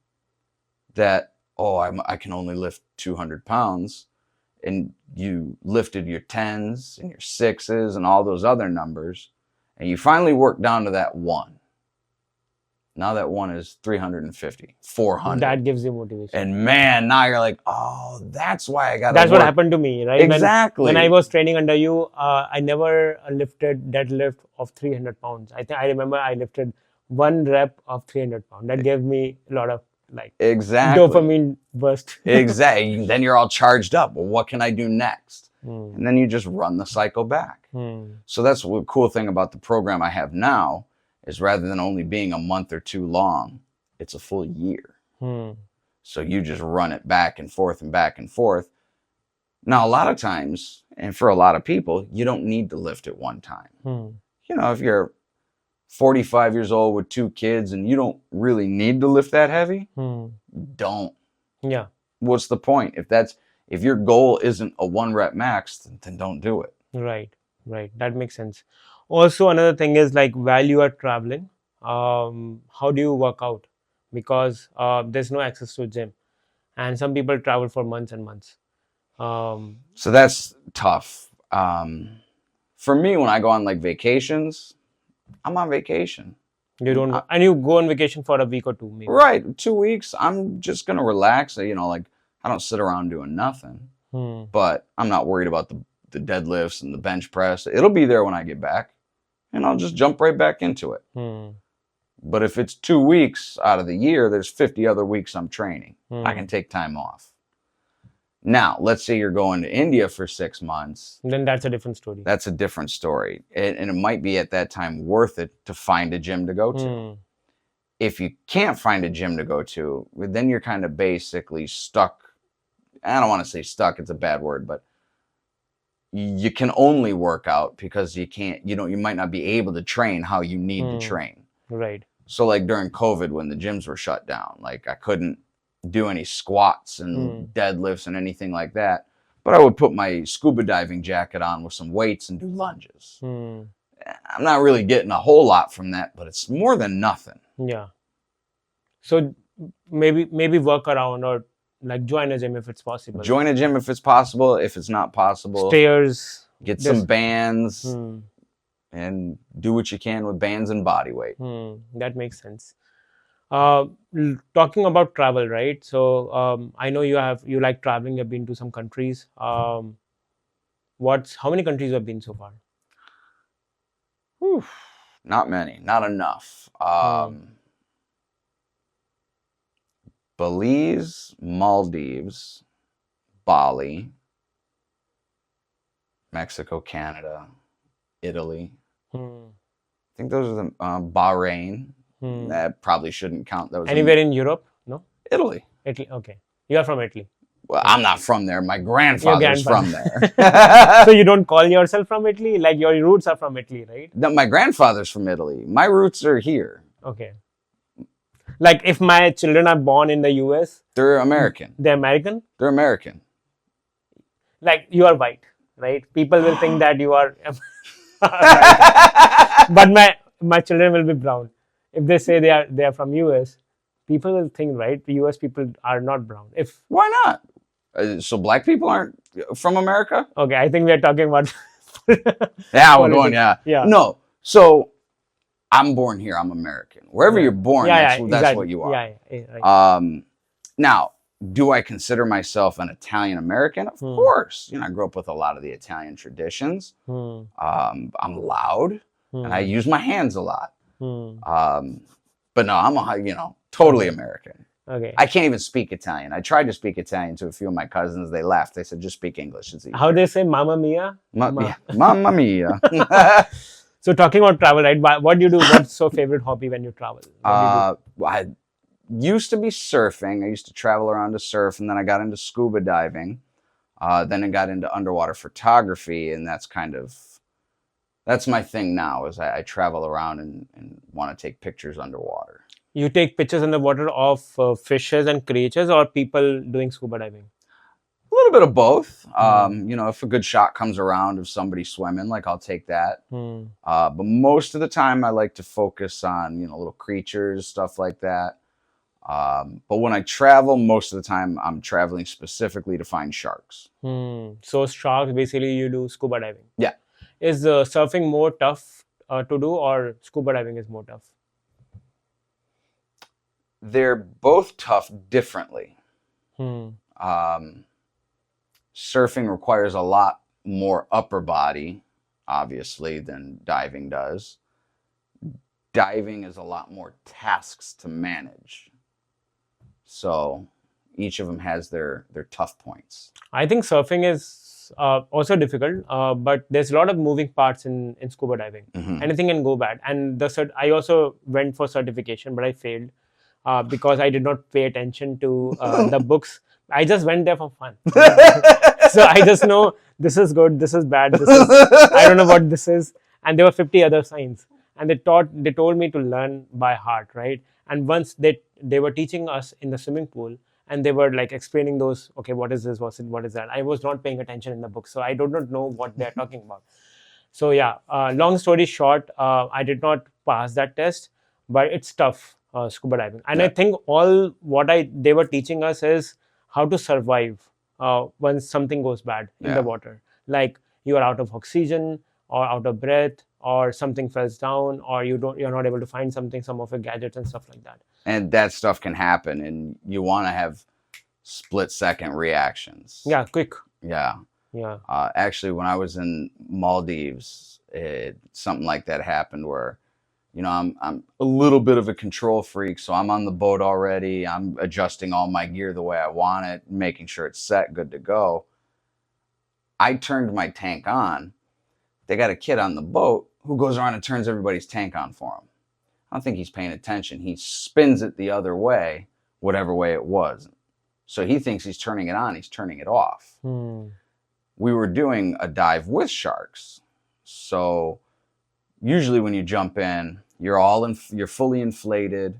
I can only lift 200 pounds, and you lifted your 10s and your 6s and all those other numbers, and you finally work down to that 1. Now that 1 is 350, 400. That gives you motivation. And man, now you're like, oh, that's why I got to That's what happened to me, right? Exactly. When I was training under you, I never lifted deadlift of 300 pounds. I remember I lifted 1 rep of 300 pounds. That gave me a lot of dopamine burst. Exactly. Then you're all charged up. Well, what can I do next? And then you just run the cycle back. So that's the cool thing about the program I have now is rather than only being a month or 2 long, it's a full year. So you just run it back and forth and back and forth. Now, a lot of times, and for a lot of people, you don't need to lift at one time. If you're 45 years old with 2 kids and you don't really need to lift that heavy, don't. Yeah. What's the point? If your goal isn't a 1 rep max, then don't do it. Right. That makes sense. Also, another thing is while you are traveling, how do you work out? Because there's no access to a gym, and some people travel for months and months. So that's tough. For me, when I go on vacations, I'm on vacation. You don't, and you go on vacation for a week or 2, maybe. Right, 2 weeks. I'm just gonna relax. I don't sit around doing nothing. But I'm not worried about the deadlifts and the bench press. It'll be there when I get back, and I'll just jump right back into it. But if it's 2 weeks out of the year, there's 50 other weeks I'm training. I can take time off. Now, let's say you're going to India for 6 months. Then that's a different story. That's a different story. And it might be at that time worth it to find a gym to go to. If you can't find a gym to go to, then you're kind of basically stuck. I don't want to say stuck, it's a bad word, but you can only work out because you might not be able to train how you need to train. Right. So during COVID, when the gyms were shut down, I couldn't do any squats and deadlifts and anything like that. But I would put my scuba diving jacket on with some weights and do lunges. I'm not really getting a whole lot from that, but it's more than nothing. Yeah. So maybe work around or join a gym if it's possible. Join a gym if it's possible. If it's not possible, stairs. Get some bands and do what you can with bands and body weight. That makes sense. Talking about travel, right? So I know you like traveling. You've been to some countries. How many countries you have been so far? Not many, not enough. Belize, Maldives, Bali, Mexico, Canada, Italy. I think those are the Bahrain. That probably shouldn't count. That was anywhere in Europe? No. Italy. Italy. Okay, you are from Italy. Well, I'm not from there. My grandfather's from there. So you don't call yourself from Italy? Your roots are from Italy, right? No, my grandfather's from Italy. My roots are here. Okay. If my children are born in the US, they're American. They're American? They're American. You are white, right? People will think that you are. But my children will be brown. If they say they are from US, people will think, right? The US people are not brown. Why not? So black people aren't from America? Okay, I think we are talking about. Yeah, we're going. Yeah. No. So I'm born here. I'm American. Wherever you're born, that's exactly what you are. Right. Now, do I consider myself an Italian American? Of course. I grew up with a lot of the Italian traditions. I'm loud, and I use my hands a lot. But no, I'm totally American. Okay. I can't even speak Italian. I tried to speak Italian to a few of my cousins. They laughed. They said, just speak English. It's easier. How they say Mamma Mia? Mamma Mia. So talking about travel, right? What do you do? What's your favorite hobby when you travel? I used to be surfing. I used to travel around to surf, and then I got into scuba diving. Then I got into underwater photography, and that's my thing now. Is I travel around and want to take pictures underwater. You take pictures in the water of fishes and creatures, or people doing scuba diving? A little bit of both. If a good shot comes around of somebody swimming, like I'll take that. But most of the time I like to focus on, little creatures, stuff like that. But when I travel, most of the time I'm traveling specifically to find sharks. So sharks, basically you do scuba diving. Yeah. Is surfing more tough to do, or scuba diving is more tough? They're both tough differently. Surfing requires a lot more upper body, obviously, than diving does. Diving is a lot more tasks to manage. So each of them has their tough points. I think surfing is also difficult, but there's a lot of moving parts in scuba diving. Anything can go bad. And I also went for certification, but I failed because I did not pay attention to the books. I just went there for fun. So I just know this is good, this is bad, I don't know what this is. And there were 50 other signs. And they told me to learn by heart, right? And once they were teaching us in the swimming pool, and they were like explaining those, okay, what is this, what is that? I was not paying attention in the book, so I do not know what they're talking about. So yeah, long story short, I did not pass that test, but it's tough, scuba diving. And I think all what they were teaching us is how to survive when something goes bad in the water. Like you are out of oxygen or out of breath, or something falls down, or you're not able to find some of your gadgets and stuff like that. And that stuff can happen, and you want to have split-second reactions. Yeah, quick. Yeah. Actually, when I was in Maldives, something like that happened where, I'm a little bit of a control freak, so I'm on the boat already. I'm adjusting all my gear the way I want it, making sure it's set, good to go. I turned my tank on. They got a kid on the boat who goes around and turns everybody's tank on for him. I don't think he's paying attention. He spins it the other way, whatever way it was. So he thinks he's turning it on, he's turning it off. We were doing a dive with sharks. So usually when you jump in, you're fully inflated,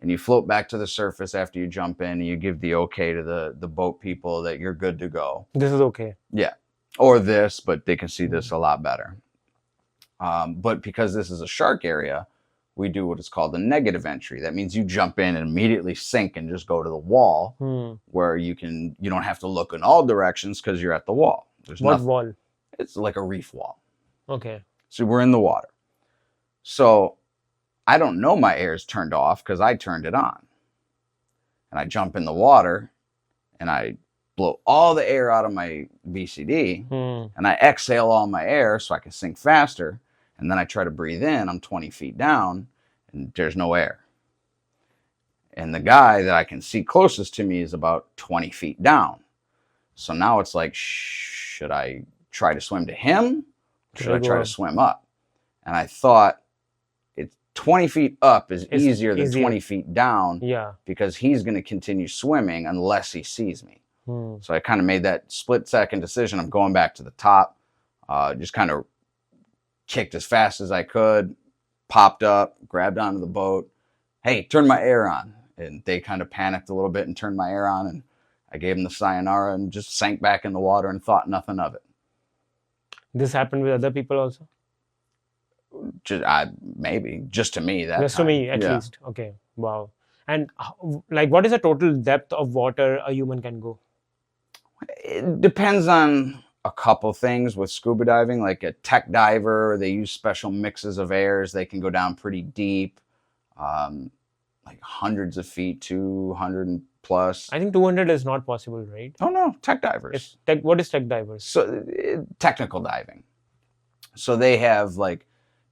and you float back to the surface after you jump in, and you give the okay to the boat people that you're good to go. This is okay. Yeah. Or this, but they can see this a lot better. But because this is a shark area, we do what is called a negative entry. That means you jump in and immediately sink and just go to the wall, where you don't have to look in all directions because you're at the wall. What wall? It's like a reef wall. Okay. So we're in the water. So I don't know my air is turned off because I turned it on. And I jump in the water and I blow all the air out of my BCD and I exhale all my air so I can sink faster. And then I try to breathe in. I'm 20 feet down and there's no air. And the guy that I can see closest to me is about 20 feet down. So now it's like, should I try to swim to him? Or should I try to swim up? And I thought, 20 feet up is easier than 20 feet down, because he's going to continue swimming unless he sees me. So I kind of made that split-second decision. I'm going back to the top, just kind of kicked as fast as I could, popped up, grabbed onto the boat. Hey, turn my air on. And they kind of panicked a little bit and turned my air on, and I gave them the sayonara and just sank back in the water and thought nothing of it. This happened with other people also? Maybe just to me just time. To me at least. Okay, wow. And like, what is the total depth of water a human can go? It depends on a couple things. With scuba diving, like a tech diver, they use special mixes of airs. They can go down pretty deep, like hundreds of feet, 200 plus. I think 200 is not possible, right? Oh no, tech divers. What is tech divers? So technical diving. So they have like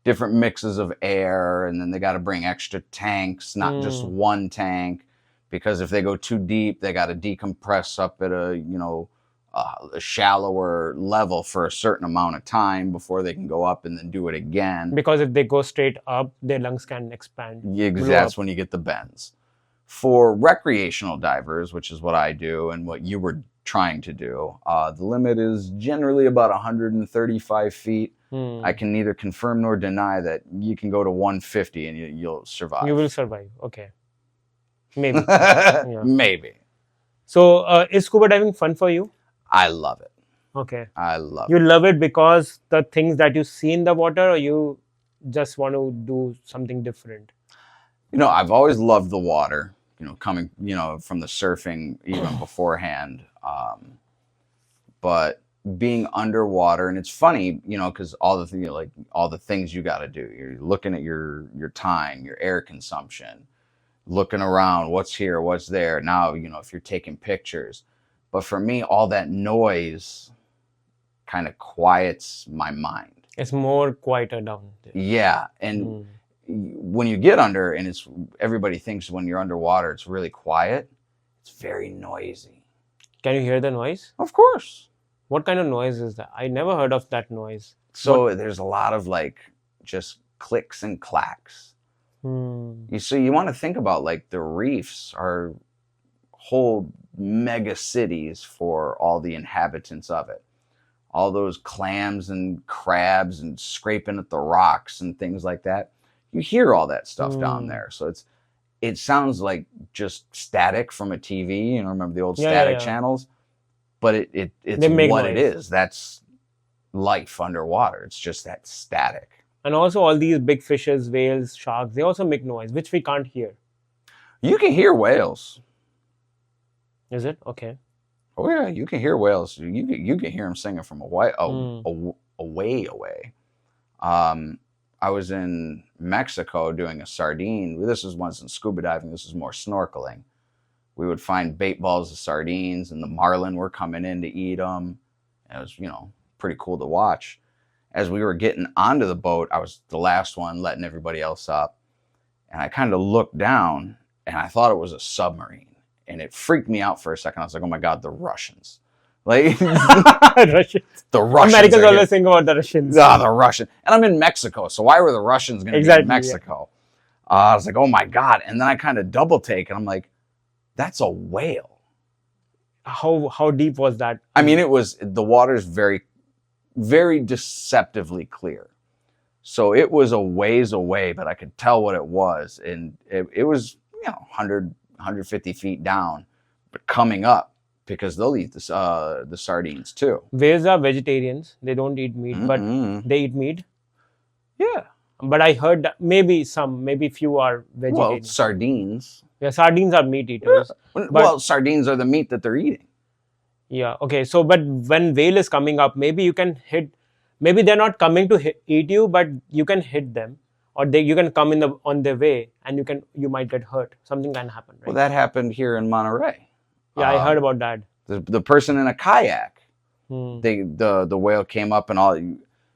different mixes of air, and then they got to bring extra tanks, not just one tank, because if they go too deep, they got to decompress up at a shallower level for a certain amount of time before they can go up and then do it again. Because if they go straight up, their lungs can expand. Yeah, that's when you get the bends. For recreational divers, which is what I do and what you were trying to do. The limit is generally about 135 feet. I can neither confirm nor deny that you can go to 150 and you'll survive. You will survive. Okay. Maybe. Yeah. Maybe. So is scuba diving fun for you? I love it. Okay. I love You it. love it because the things that you see in the water, or you just want to do something different? You know, I've always loved the water, you know, coming, you know, from the surfing even beforehand. But being underwater, and it's funny, you know, because all the things, like all the things you got to do, you're looking at your time, your air consumption, looking around, what's here, what's there. Now, you know, if you're taking pictures, but for me, all that noise kind of quiets my mind. It's more quieter down there. Yeah, and when you get under, and it's everybody thinks when you're underwater, it's really quiet. It's very noisy. Can you hear the noise? Of course. What kind of noise is that? I never heard of that noise. So there's a lot of like just clicks and clacks. So you want to think about like the reefs are whole mega cities for all the inhabitants of it. All those clams and crabs and scraping at the rocks and things like that. You hear all that stuff down there. So it sounds like just static from a TV. You know, remember the old static channels? But it's what it is. That's life underwater. It's just that static. And also all these big fishes, whales, sharks, they also make noise, which we can't hear. You can hear whales. Is it? Okay. Oh yeah, you can hear whales. You can hear them singing from a way away. I was in Mexico doing a sardine. This wasn't scuba diving. This is more snorkeling. We would find bait balls of sardines, and the marlin were coming in to eat them. And it was, you know, pretty cool to watch. As we were getting onto the boat, I was the last one, letting everybody else up. And I kind of looked down, and I thought it was a submarine. And it freaked me out for a second. I was like, oh my God, the Russians. Like, Russians. The Russians. Americans always think about the Russians. Ah, the Russian. And I'm in Mexico, so why were the Russians going to be in Mexico? Yeah. I was like, oh my God. And then I kind of double take, and I'm like, that's a whale. How deep was that? I mean, the water's very, very deceptively clear. So it was a ways away, but I could tell what it was. And it was, you know, 150 feet down, but coming up, because they'll eat the sardines too. Whales are vegetarians. They don't eat meat, but they eat meat. Yeah. But I heard that maybe few are vegetarian. Well, sardines. Yeah, sardines are meat eaters. Yeah. Well, sardines are the meat that they're eating. Yeah, okay. So, but when whale is coming up, maybe you can hit, maybe they're not coming to eat you, but you can hit them. Or you can come on their way, and you might get hurt. Something can happen, right? Well, that happened here in Monterey. Yeah, I heard about that. The person in a kayak, the whale came up and all.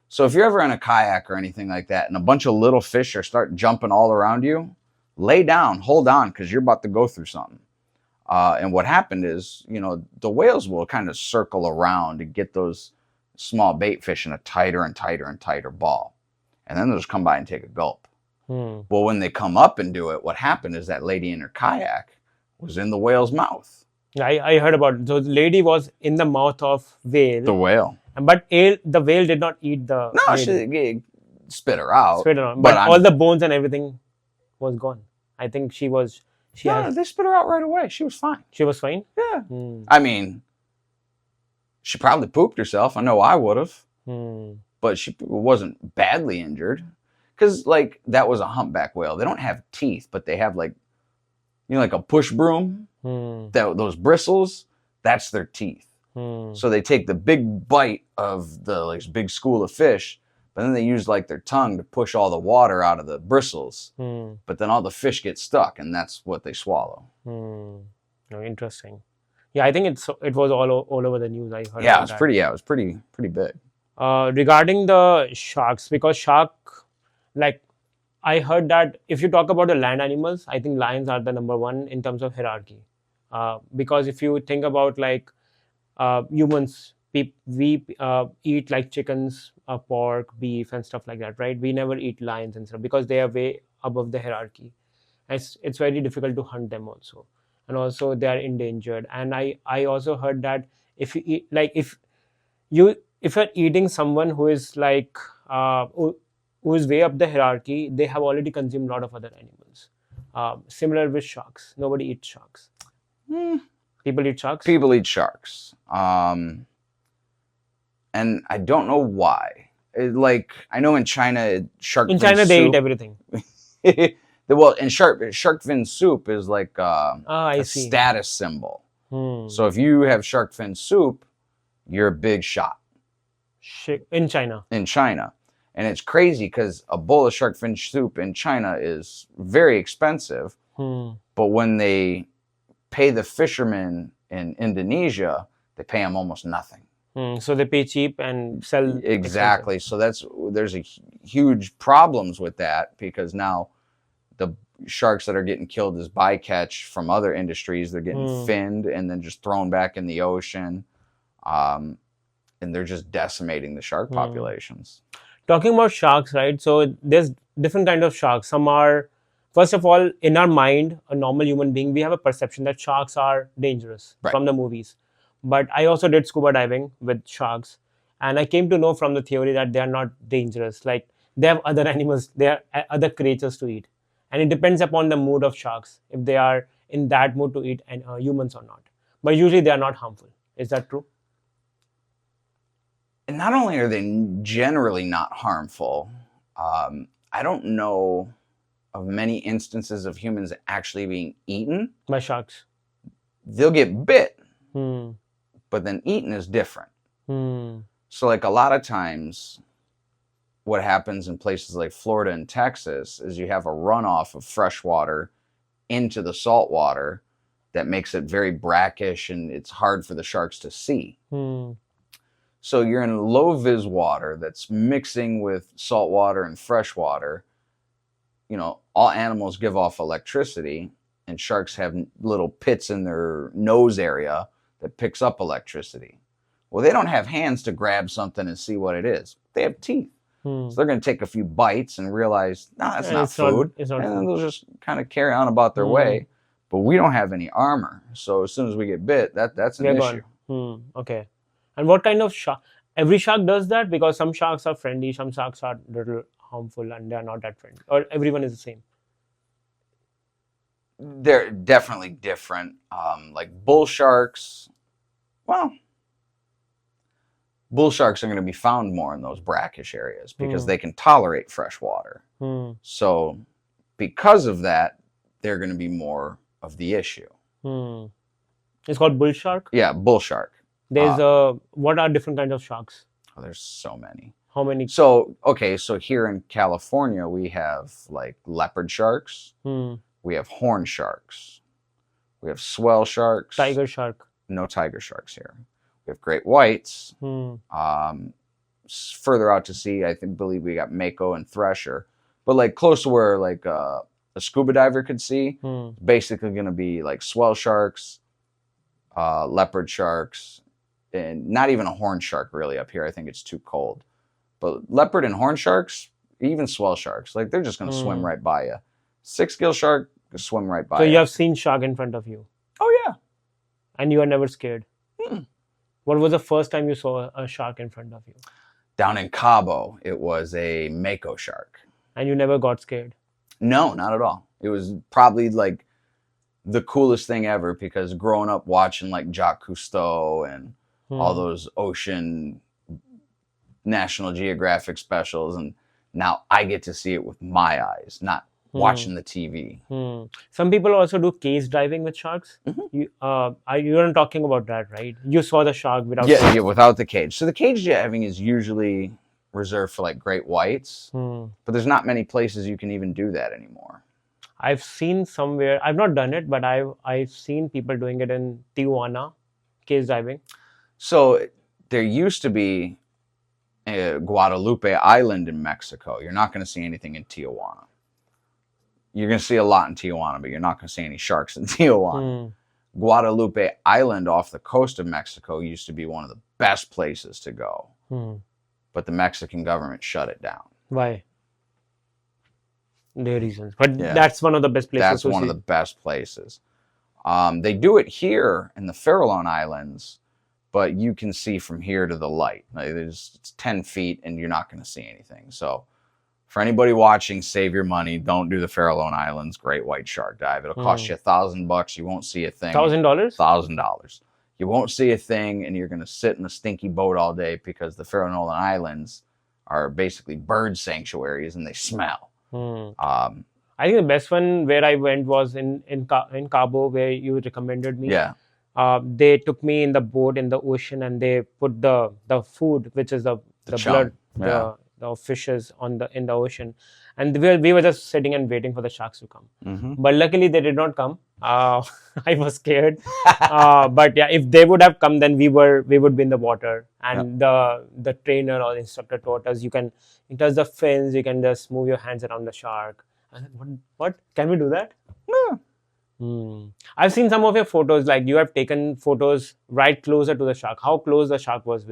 So if you're ever in a kayak or anything like that, and a bunch of little fish start jumping all around you, lay down, hold on, because you're about to go through something. And what happened is, you know, the whales will kind of circle around to get those small bait fish in a tighter and tighter and tighter ball. And then they'll just come by and take a gulp. Well, when they come up and do it, what happened is that lady in her kayak was in the whale's mouth. I heard about it. So the lady was in the mouth of whale. The whale. But the whale did not eat the No, she spit her out. Spit her out. But all the bones and everything was gone. I think they spit her out right away. She was fine. She was fine? Yeah. I mean, she probably pooped herself. I know I would have. But she wasn't badly injured. Because, like, that was a humpback whale. They don't have teeth, but they have, like, you know, like a push broom. Those bristles, that's their teeth. So they take the big bite of the big school of fish, but then they use like their tongue to push all the water out of the bristles. But then all the fish get stuck, and that's what they swallow. Oh, interesting. Yeah, I think it was all over the news. I heard. Yeah, it was pretty big. Regarding the sharks, because I heard that if you talk about the land animals, I think lions are the number one in terms of hierarchy. Because if you think about humans, we eat like chickens, pork, beef, and stuff like that, right? We never eat lions and stuff because they are way above the hierarchy. It's very difficult to hunt them also. and also they are endangered. And I also heard that if you eat, like if you're eating someone who is like who is way up the hierarchy, they have already consumed a lot of other animals. Similar with sharks, nobody eats sharks. People eat sharks. People eat sharks, and I don't know why. Like, I know in China, shark In fin China, they eat soup. everything. Well, and shark fin soup is like I a see. status symbol. So if you have shark fin soup, you're a big shot. In China. In China. And it's crazy because a bowl of shark fin soup in China is very expensive. But when they pay the fishermen in Indonesia, they pay them almost nothing. So they pay cheap and sell exactly. expensive. So there's a huge problems with that, because now the sharks that are getting killed as bycatch from other industries, they're getting finned and then just thrown back in the ocean, and they're just decimating the shark populations. Talking about sharks, right? So there's different kind of sharks. Some are, first of all, in our mind, a normal human being, we have a perception that sharks are dangerous from the movies. But I also did scuba diving with sharks, and I came to know from the theory that they are not dangerous. Like, they have other animals, they are other creatures to eat, and it depends upon the mood of sharks if they are in that mood to eat humans or not. But usually they are not harmful. Is that true? And not only are they generally not harmful, I don't know of many instances of humans actually being eaten by sharks. They'll get bit. But then eaten is different. So like a lot of times what happens in places like Florida and Texas is you have a runoff of fresh water into the salt water that makes it very brackish, and it's hard for the sharks to see. So you're in low vis water that's mixing with salt water and fresh water. You know, all animals give off electricity, and sharks have little pits in their nose area that picks up electricity. Well, they don't have hands to grab something and see what it is. They have teeth. So they're going to take a few bites and realize, no, that's not food. And then they'll just kind of carry on about their way. But we don't have any armor. So as soon as we get bit, that's an issue. Okay. And what kind of shark? Every shark does that? Because some sharks are friendly, some sharks are little harmful, and they are not that friendly. Or everyone is the same? They're definitely different. Like bull sharks, well, bull sharks are going to be found more in those brackish areas because they can tolerate fresh water. So because of that, they're going to be more of the issue. It's called bull shark? Yeah, bull shark. There's what are different kinds of sharks? Oh, there's so many. How many? So, okay, so here in California, we have like leopard sharks. We have horn sharks. We have swell sharks. Tiger shark. No tiger sharks here. We have great whites. Further out to sea, believe we got mako and thresher. But like close to where like a scuba diver could see, basically going to be like swell sharks, leopard sharks, and not even a horn shark really up here. I think it's too cold. But leopard and horn sharks, even swell sharks, like they're just going to swim right by you. Six-gill shark can swim right by you. So you have seen shark in front of you? Oh, yeah. And you are never scared? What was the first time you saw a shark in front of you? Down in Cabo, it was a mako shark. And you never got scared? No, not at all. It was probably like the coolest thing ever, because growing up watching like Jacques Cousteau and all those ocean National Geographic specials, and now I get to see it with my eyes, not watching the TV. Some people also do cage diving with sharks. You weren't talking about that, right? You saw the shark without yeah, without the cage. So the cage diving is usually reserved for like great whites, but there's not many places you can even do that anymore. I've seen somewhere, I've not done it, but I've seen people doing it in Tijuana, cage diving. So there used to be a Guadalupe Island in Mexico. You're not going to see anything in Tijuana. You're going to see a lot in Tijuana, but you're not going to see any sharks in Tijuana. Guadalupe Island off the coast of Mexico used to be one of the best places to go. But the Mexican government shut it down. Why? Their reasons. But yeah, that's one of the best places. That's one of the best places. They do it here in the Farallon Islands, but you can see from here to the light. Like it's 10 feet and you're not going to see anything. So for anybody watching, save your money. Don't do the Farallon Islands Great White Shark Dive. It'll cost you $1,000. You won't see a thing. $1,000? $1,000. You won't see a thing, and you're going to sit in a stinky boat all day because the Farallon Islands are basically bird sanctuaries and they smell. I think the best one where I went was in Cabo, where you recommended me. Yeah. They took me in the boat in the ocean, and they put the food, which is the blood, the fishes in the ocean, and we were just sitting and waiting for the sharks to come. But luckily they did not come. I was scared. But yeah, if they would have come, then we would be in the water. And the trainer or instructor taught us, you can touch the fins, you can just move your hands around the shark. I said, what? Can we do that? No. I've seen some of your photos, like you have taken photos right closer to the shark. How close the shark was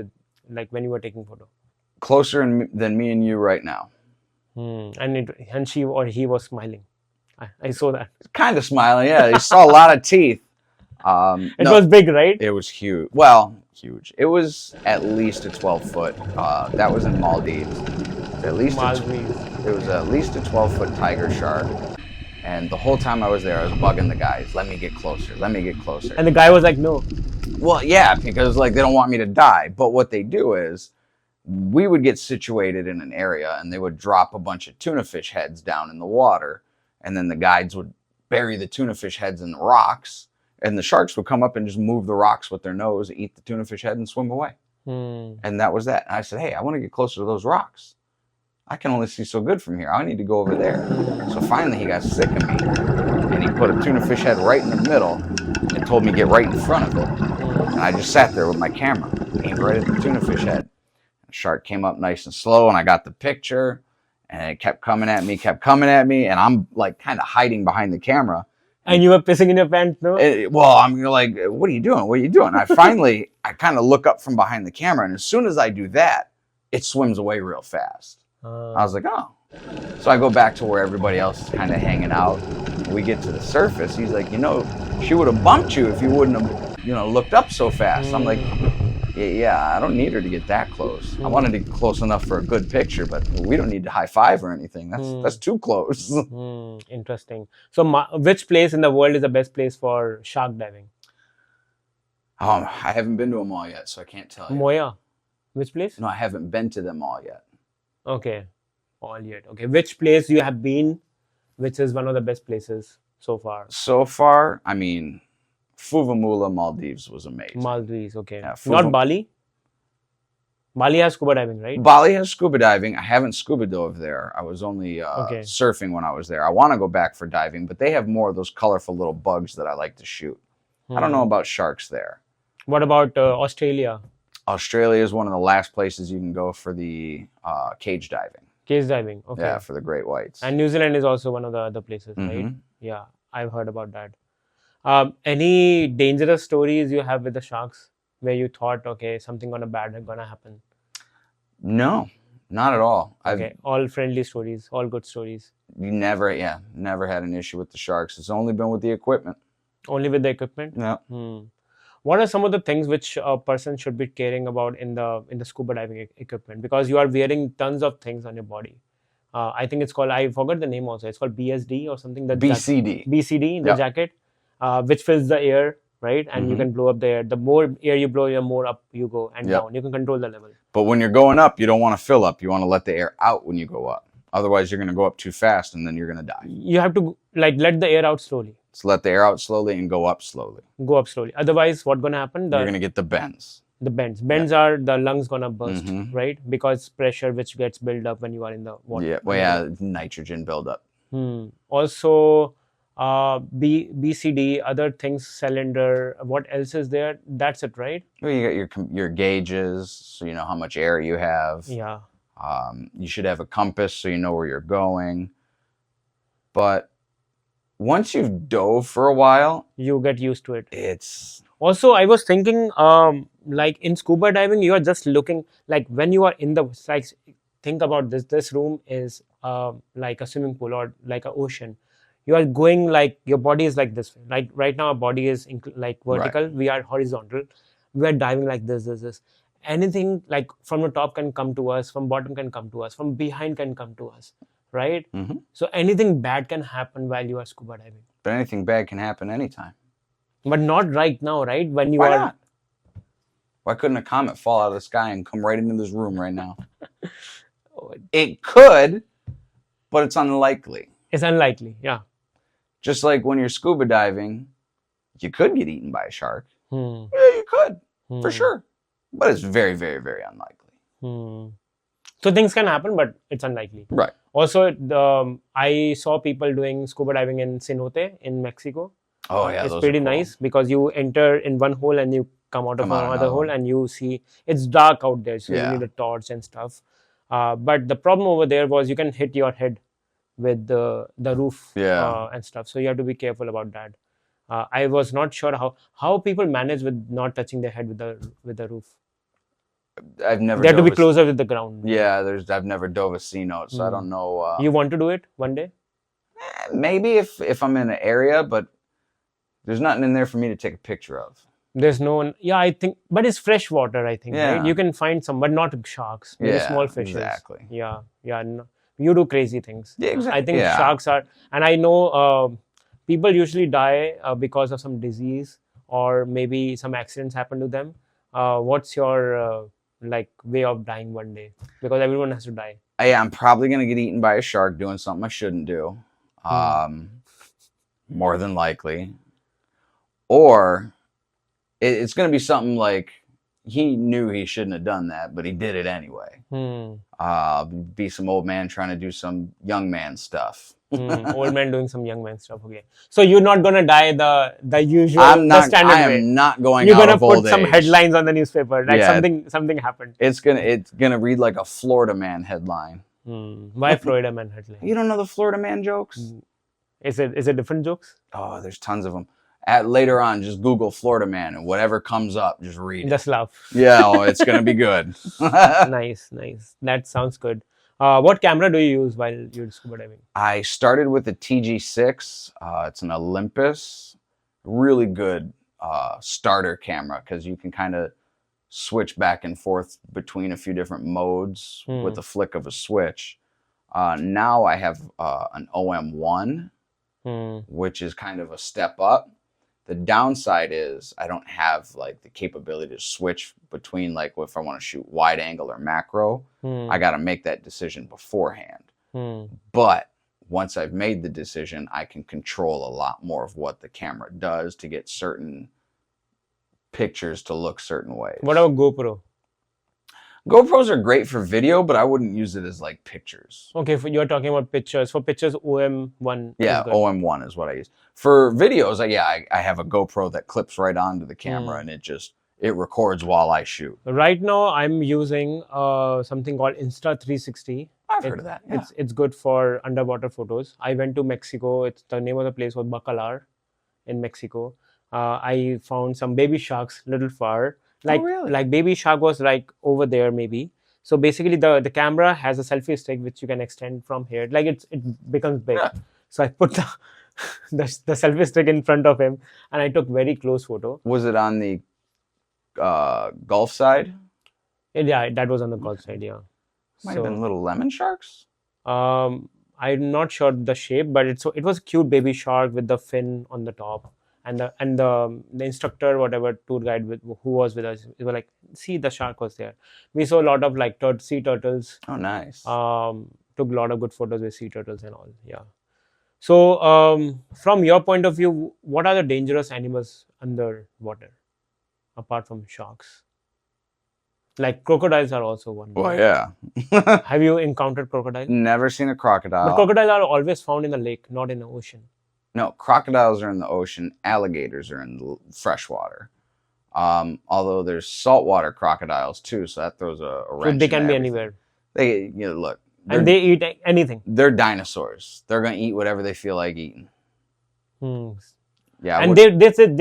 like when you were taking photo? Closer than me and you right now. And she or he was smiling. I saw that. Kind of smiling, yeah. You saw a lot of teeth. It was big, right? It was huge. Well, huge. It was at least a 12-foot. That was in Maldives. It was at least a 12-foot tiger shark. And the whole time I was there, I was bugging the guys. Let me get closer. Let me get closer. And the guy was like, no. Well, yeah, because like they don't want me to die. But what they do is, we would get situated in an area and they would drop a bunch of tuna fish heads down in the water. And then the guides would bury the tuna fish heads in the rocks. And the sharks would come up and just move the rocks with their nose, eat the tuna fish head and swim away. And that was that. And I said, hey, I want to get closer to those rocks. I can only see so good from here. I need to go over there. So finally he got sick of me. And he put a tuna fish head right in the middle and told me to get right in front of it. And I just sat there with my camera, aimed right at the tuna fish head. Shark came up nice and slow, and I got the picture, and it kept coming at me, and I'm like kind of hiding behind the camera. And you were pissing in your pants, no? Well, I'm like, what are you doing? What are you doing? I kind of look up from behind the camera, and as soon as I do that, it swims away real fast. I was like, oh. So I go back to where everybody else is kind of hanging out. We get to the surface. He's like, she would have bumped you if you wouldn't have, looked up so fast. I'm like, yeah, I don't need her to get that close. I wanted to get close enough for a good picture, but we don't need to high five or anything. That's too close. Interesting. So which place in the world is the best place for shark diving? I haven't been to them all yet, so I can't tell you. Moya. Which place? No, I haven't been to them all yet. Okay. All yet. Okay. Which place you have been, which is one of the best places so far? So far, I mean, Fuvahmulah, Maldives was amazing. Maldives, okay. Yeah, not Bali? Bali has scuba diving, right? Bali has scuba diving. I haven't scuba dove there. I was only surfing when I was there. I want to go back for diving, but they have more of those colorful little bugs that I like to shoot. I don't know about sharks there. What about Australia? Australia is one of the last places you can go for the cage diving. Cage diving, okay. Yeah, for the great whites. And New Zealand is also one of the other places, right? Yeah, I've heard about that. Any dangerous stories you have with the sharks where you thought, okay, something bad gonna happen? No, not at all. Okay, all friendly stories, all good stories. Never had an issue with the sharks. It's only been with the equipment. Only with the equipment? Yeah. What are some of the things which a person should be caring about in the scuba diving equipment? Because you are wearing tons of things on your body. I think it's called, I forgot the name also. It's called BSD or something. BCD. BCD, the jacket. Which fills the air, right? And you can blow up the air. The more air you blow, the more up you go and down. You can control the level. But when you're going up, you don't want to fill up. You want to let the air out when you go up. Otherwise, you're going to go up too fast and then you're going to die. You have to let the air out slowly. So let the air out slowly and go up slowly. Go up slowly. Otherwise, what's going to happen? You're going to get the bends. The bends. Bends are the lungs going to burst, right? Because pressure which gets built up when you are in the water. Yeah, well, nitrogen buildup. Also, BCD, other things, cylinder, what else is there? That's it, right? Well, you got your gauges, so you know how much air you have. Yeah. You should have a compass so you know where you're going. But once you've dove for a while, you get used to it. It's also, I was thinking, like in scuba diving, you are just looking, like when you are in the, think about this room is like a swimming pool or like an ocean. You are going like your body is like this. Like right now, our body is like vertical. We are horizontal. We are diving like this. Anything like from the top can come to us, from bottom can come to us, from behind can come to us, right? Mm-hmm. So anything bad can happen while you are scuba diving. But anything bad can happen anytime. But not right now, right? When you Why are. not? Why couldn't a comet fall out of the sky and come right into this room right now? It could, but it's unlikely. It's unlikely, yeah. Just like when you're scuba diving, you could get eaten by a shark. Hmm. Yeah, you could, for sure. But it's very, very, very unlikely. So things can happen, but it's unlikely. Right. Also, I saw people doing scuba diving in Cenote in Mexico. Oh, yeah. It's pretty nice because you enter in one hole and you come out of another hole and you see it's dark out there. So you need a torch and stuff. But the problem over there was you can hit your head with the roof and stuff. So you have to be careful about that. I was not sure how people manage with not touching their head with the roof. I've never. They have to be closer with the ground. Yeah, I've never dove a cenote, so I don't know. You want to do it one day? Maybe if I'm in an area, but there's nothing in there for me to take a picture of. There's no, I think, but it's fresh water, I think, right? You can find some, but not sharks, maybe small fishes. Exactly. Yeah. No, you do crazy things. Yeah, exactly. I think sharks are, and I know people usually die because of some disease or maybe some accidents happen to them. What's your way of dying one day? Because everyone has to die. I'm probably gonna get eaten by a shark doing something I shouldn't do. More than likely. Or it's going to be something like he knew he shouldn't have done that, but he did it anyway. Be some old man trying to do some young man stuff. Old man doing some young man stuff. Okay, so you're not gonna die the usual, I am standard way. Not going. You're out gonna of put old some age. headlines on the newspaper, like something happened. It's gonna read like a Florida man headline. Why Florida man headline? You don't know the Florida man jokes? Is it different jokes? Oh, there's tons of them. Later on, just Google Florida man and whatever comes up, just read it. Just laugh. Yeah, it's gonna be good. Nice. That sounds good. What camera do you use while you're scuba diving? I started with a TG6. It's an Olympus. Really good starter camera because you can kind of switch back and forth between a few different modes with the flick of a switch. Now I have an OM1, which is kind of a step up. The downside is I don't have like the capability to switch between like if I want to shoot wide angle or macro, I got to make that decision beforehand. But once I've made the decision, I can control a lot more of what the camera does to get certain pictures to look certain ways. What about GoPro? GoPros are great for video, but I wouldn't use it as like pictures. Okay, you're talking about pictures. For pictures, OM1. Yeah, OM1 is what I use. For videos, I have a GoPro that clips right onto the camera and it records while I shoot. Right now, I'm using something called Insta360. I've heard of that. Yeah. It's good for underwater photos. I went to Mexico. The name of the place was Bacalar in Mexico. I found some baby sharks a little far. Like baby shark was like over there maybe. So basically the camera has a selfie stick which you can extend from here. Like it becomes big. Yeah. So I put the selfie stick in front of him and I took very close photo. Was it on the Gulf side? Yeah, that was on the Gulf side, yeah. Might have been little lemon sharks? I'm not sure the shape, but it was a cute baby shark with the fin on the top. And the instructor, whatever tour guide who was with us, they were like, see, the shark was there. We saw a lot of like sea turtles. Oh, nice. Took a lot of good photos with sea turtles and all. Yeah. So from your point of view, what are the dangerous animals underwater apart from sharks? Like crocodiles are also one. Oh, yeah. Have you encountered crocodiles? Never seen a crocodile. But crocodiles are always found in the lake, not in the ocean. No, crocodiles are in the ocean. Alligators are in the freshwater. Although there's saltwater crocodiles too, so that throws a wrench. So they can be anywhere. They, look. And they eat anything. They're dinosaurs. They're gonna eat whatever they feel like eating. Yeah. And they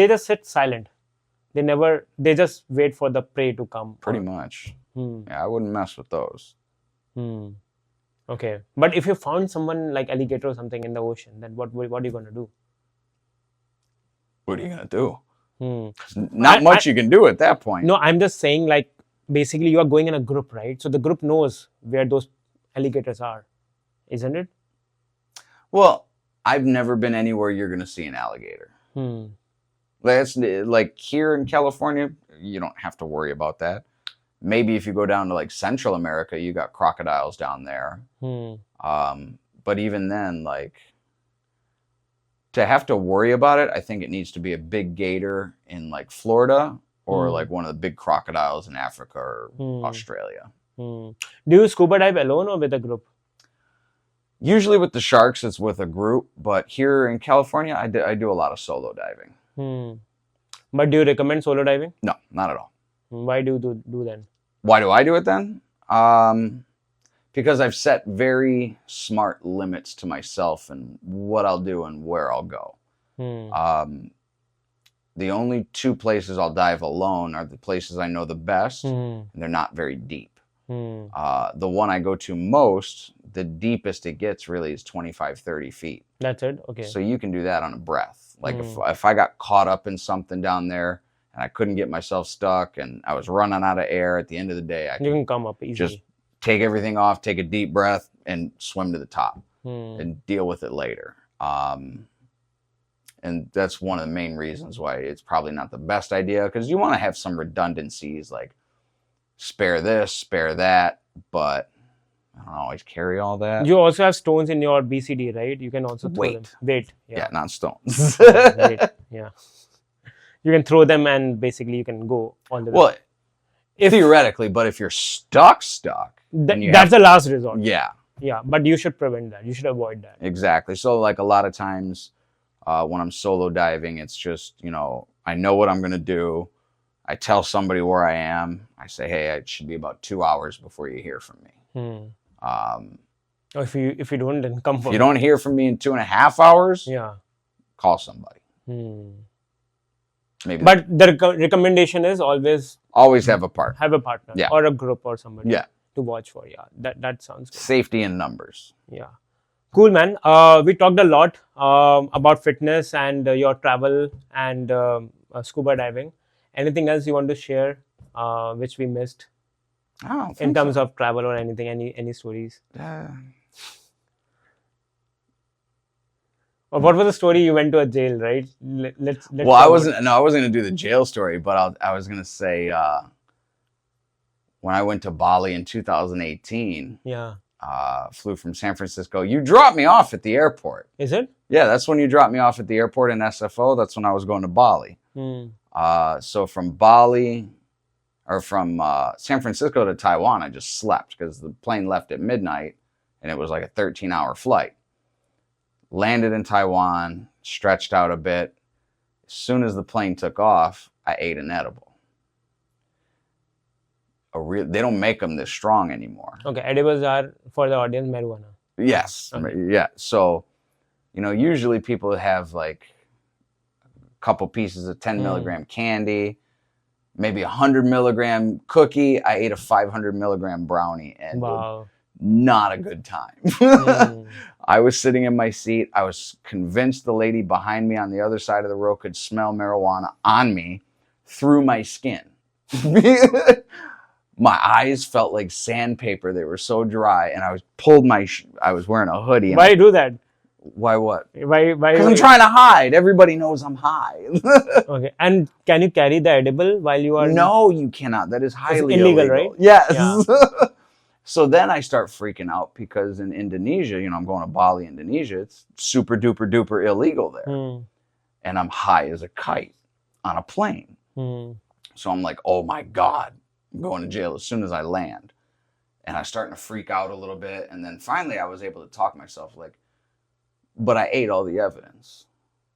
just sit silent. They just wait for the prey to come. Pretty much. Yeah, I wouldn't mess with those. Okay. But if you found someone like alligator or something in the ocean, then what are you going to do? What are you gonna do? Hmm. Not much you can do at that point. No, I'm just saying, like, basically you are going in a group, right? So the group knows where those alligators are, isn't it? Well, I've never been anywhere you're gonna see an alligator. That's like here in California, you don't have to worry about that. Maybe if you go down to like Central America, you got crocodiles down there. But even then, like, to have to worry about it, I think it needs to be a big gator in like Florida or like one of the big crocodiles in Africa or Australia. Do you scuba dive alone or with a group? Usually with the sharks, it's with a group, but here in California, I do a lot of solo diving. But do you recommend solo diving? No, not at all. Why do you do then? Why do I do it then? Because I've set very smart limits to myself and what I'll do and where I'll go. The only two places I'll dive alone are the places I know the best, and they're not very deep. The one I go to most, the deepest it gets really is 25, 30 feet. That's it? Okay. So you can do that on a breath. Like if I got caught up in something down there and I couldn't get myself stuck and I was running out of air, at the end of the day, you can come up easily. Just take everything off, take a deep breath, and swim to the top and deal with it later. And that's one of the main reasons why it's probably not the best idea, because you want to have some redundancies, like spare this, spare that, but I don't always carry all that. You also have stones in your BCD, right? You can also throw them. Weight. Yeah, not stones. Weight. Yeah. You can throw them and basically you can go on the way. Well, theoretically, but if you're stuck, that's the last resort. Yeah. Yeah, but you should prevent that. You should avoid that. Exactly. So like a lot of times when I'm solo diving, it's just, I know what I'm going to do. I tell somebody where I am. I say, hey, it should be about 2 hours before you hear from me. If you don't, then come for If you don't hear from me in 2.5 hours, call somebody. Maybe. But the recommendation is always have a partner. Have a partner or a group or somebody to watch for. Yeah, that sounds good. Safety in numbers. Yeah. Cool, man. We talked a lot about fitness and your travel and scuba diving. Anything else you want to share which we missed in terms of travel or anything? Any stories? Or what was the story? You went to a jail, right? Let's well, I wasn't going to do the jail story, but I was going to say when I went to Bali in 2018. Yeah. Flew from San Francisco. You dropped me off at the airport. Is it? Yeah, that's when you dropped me off at the airport in SFO. That's when I was going to Bali. So from Bali, or from San Francisco to Taiwan, I just slept because the plane left at midnight and it was like a 13-hour flight. Landed in Taiwan, stretched out a bit. As soon as the plane took off, I ate an edible. They don't make them this strong anymore. Okay, edibles are, for the audience, marijuana. Yes. Okay. Yeah. So, usually people have like a couple pieces of 10 milligram candy, maybe 100 milligram cookie. I ate a 500 milligram brownie and not a good time. I was sitting in my seat. I was convinced the lady behind me on the other side of the row could smell marijuana on me through my skin. My eyes felt like sandpaper. They were so dry, and I was wearing a hoodie. Why do that? Why what? Why? Because I'm trying to hide. Everybody knows I'm high. Okay. And can you carry the edible while you are? No, you cannot. That is highly illegal, right? Yes. Yeah. So then I start freaking out because in Indonesia, I'm going to Bali, Indonesia. It's super duper duper illegal there. And I'm high as a kite on a plane. So I'm like, oh my God. I'm going to jail as soon as I land. And I'm starting to freak out a little bit. And then finally I was able to talk myself like, but I ate all the evidence.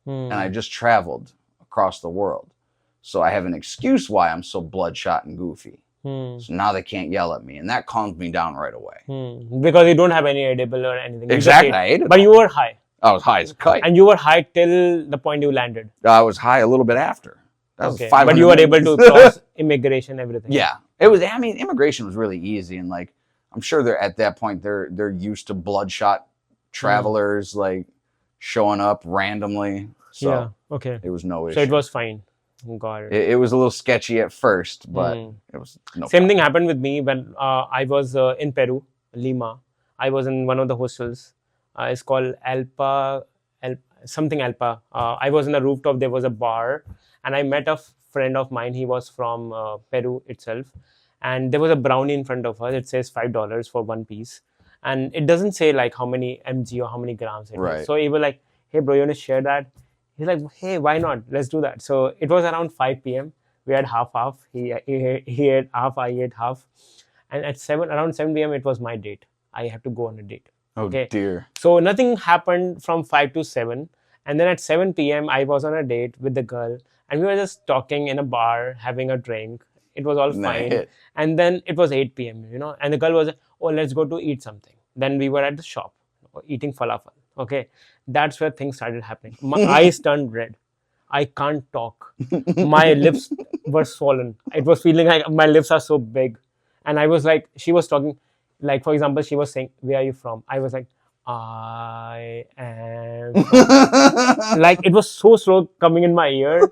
And I just traveled across the world. So I have an excuse why I'm so bloodshot and goofy. So now they can't yell at me. And that calmed me down right away. Because you don't have any edible or anything. Exactly. I ate it. But you were high. I was high as a kite. And you were high till the point you landed. I was high a little bit after. That was but you were able to cross immigration, everything. Yeah. It was, immigration was really easy. And like, I'm sure they're at that point they're used to bloodshot travelers like showing up randomly. So Yeah. Okay. it was no issue. So it was fine. Got it. It was a little sketchy at first, but it was no Same problem. thing happened with me when I was in Peru, Lima. I was in one of the hostels. It's called something Alpa. I was in the rooftop. There was a bar, and I met a friend of mine. He was from Peru itself, and there was a brownie in front of us. It says $5 for one piece, and it doesn't say like how many mg or how many grams it is. Right. So he was like, "Hey, bro, you want to share that?" He's like, "Hey, why not? Let's do that." So it was around 5 p.m. We had half. He ate half. I ate half, and at around 7 p.m. it was my date. I had to go on a date. Oh Okay. dear. So nothing happened from 5 to 7. And then at 7 p.m., I was on a date with the girl, and we were just talking in a bar, having a drink. It was all fine. And then it was 8 p.m., and the girl was like, "Oh, let's go to eat something." Then we were at the shop eating falafel. Okay. That's where things started happening. My eyes turned red. I can't talk. My lips were swollen. It was feeling like my lips are so big. And I was like, she was talking, like, for example, she was saying, "Where are you from?" I was like, "I am from-" Like, it was so slow coming in my ear.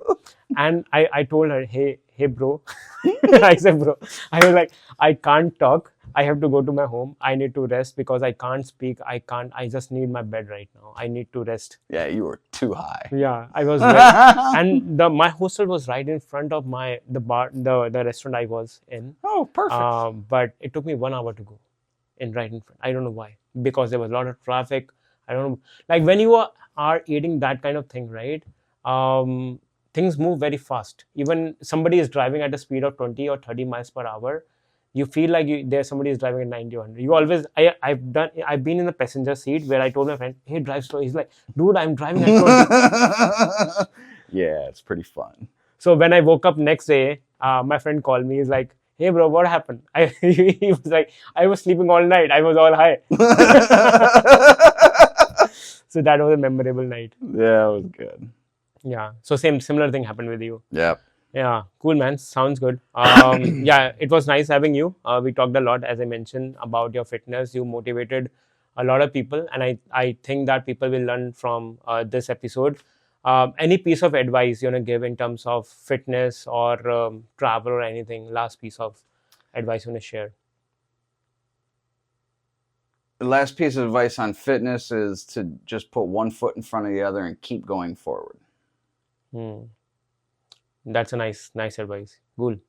And I told her, hey, bro. I said, bro, I was like, I can't talk. I have to go to my home. I need to rest because I can't speak. I just need my bed right now. I need to rest. Yeah, you were too high. Yeah, I was and my hostel was right in front of the bar, the restaurant I was in. Oh, perfect. But it took me 1 hour to go right in front. I don't know why. Because there was a lot of traffic. I don't know. Like when you are eating that kind of thing, right? Things move very fast. Even somebody is driving at a speed of 20 or 30 miles per hour. You feel like there's somebody is driving at 90 or 100. You always, I've been in the passenger seat where I told my friend, "Hey, drive slow." He's like, "Dude, I'm driving at 20." Yeah, it's pretty fun. So when I woke up next day, my friend called me. He's like, "Hey, bro, what happened?" He was like, "I was sleeping all night. I was all high." So that was a memorable night. Yeah, it was good. Yeah. So similar thing happened with you. Yep. Yeah. Cool, man. Sounds good. Yeah, it was nice having you. We talked a lot, as I mentioned, about your fitness. You motivated a lot of people, and I think that people will learn from this episode. Any piece of advice you want to give in terms of fitness or travel or anything? Last piece of advice you want to share? The last piece of advice on fitness is to just put one foot in front of the other and keep going forward. That's a nice advice. Cool,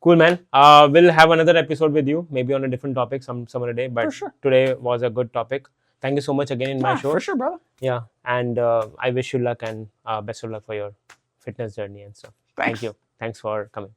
man. We'll have another episode with you, maybe on a different topic some other day. But sure. Today was a good topic. Thank you so much again in my show. For sure, brother. Yeah, and I wish you luck and best of luck for your fitness journey and stuff. Thanks. Thank you. Thanks for coming.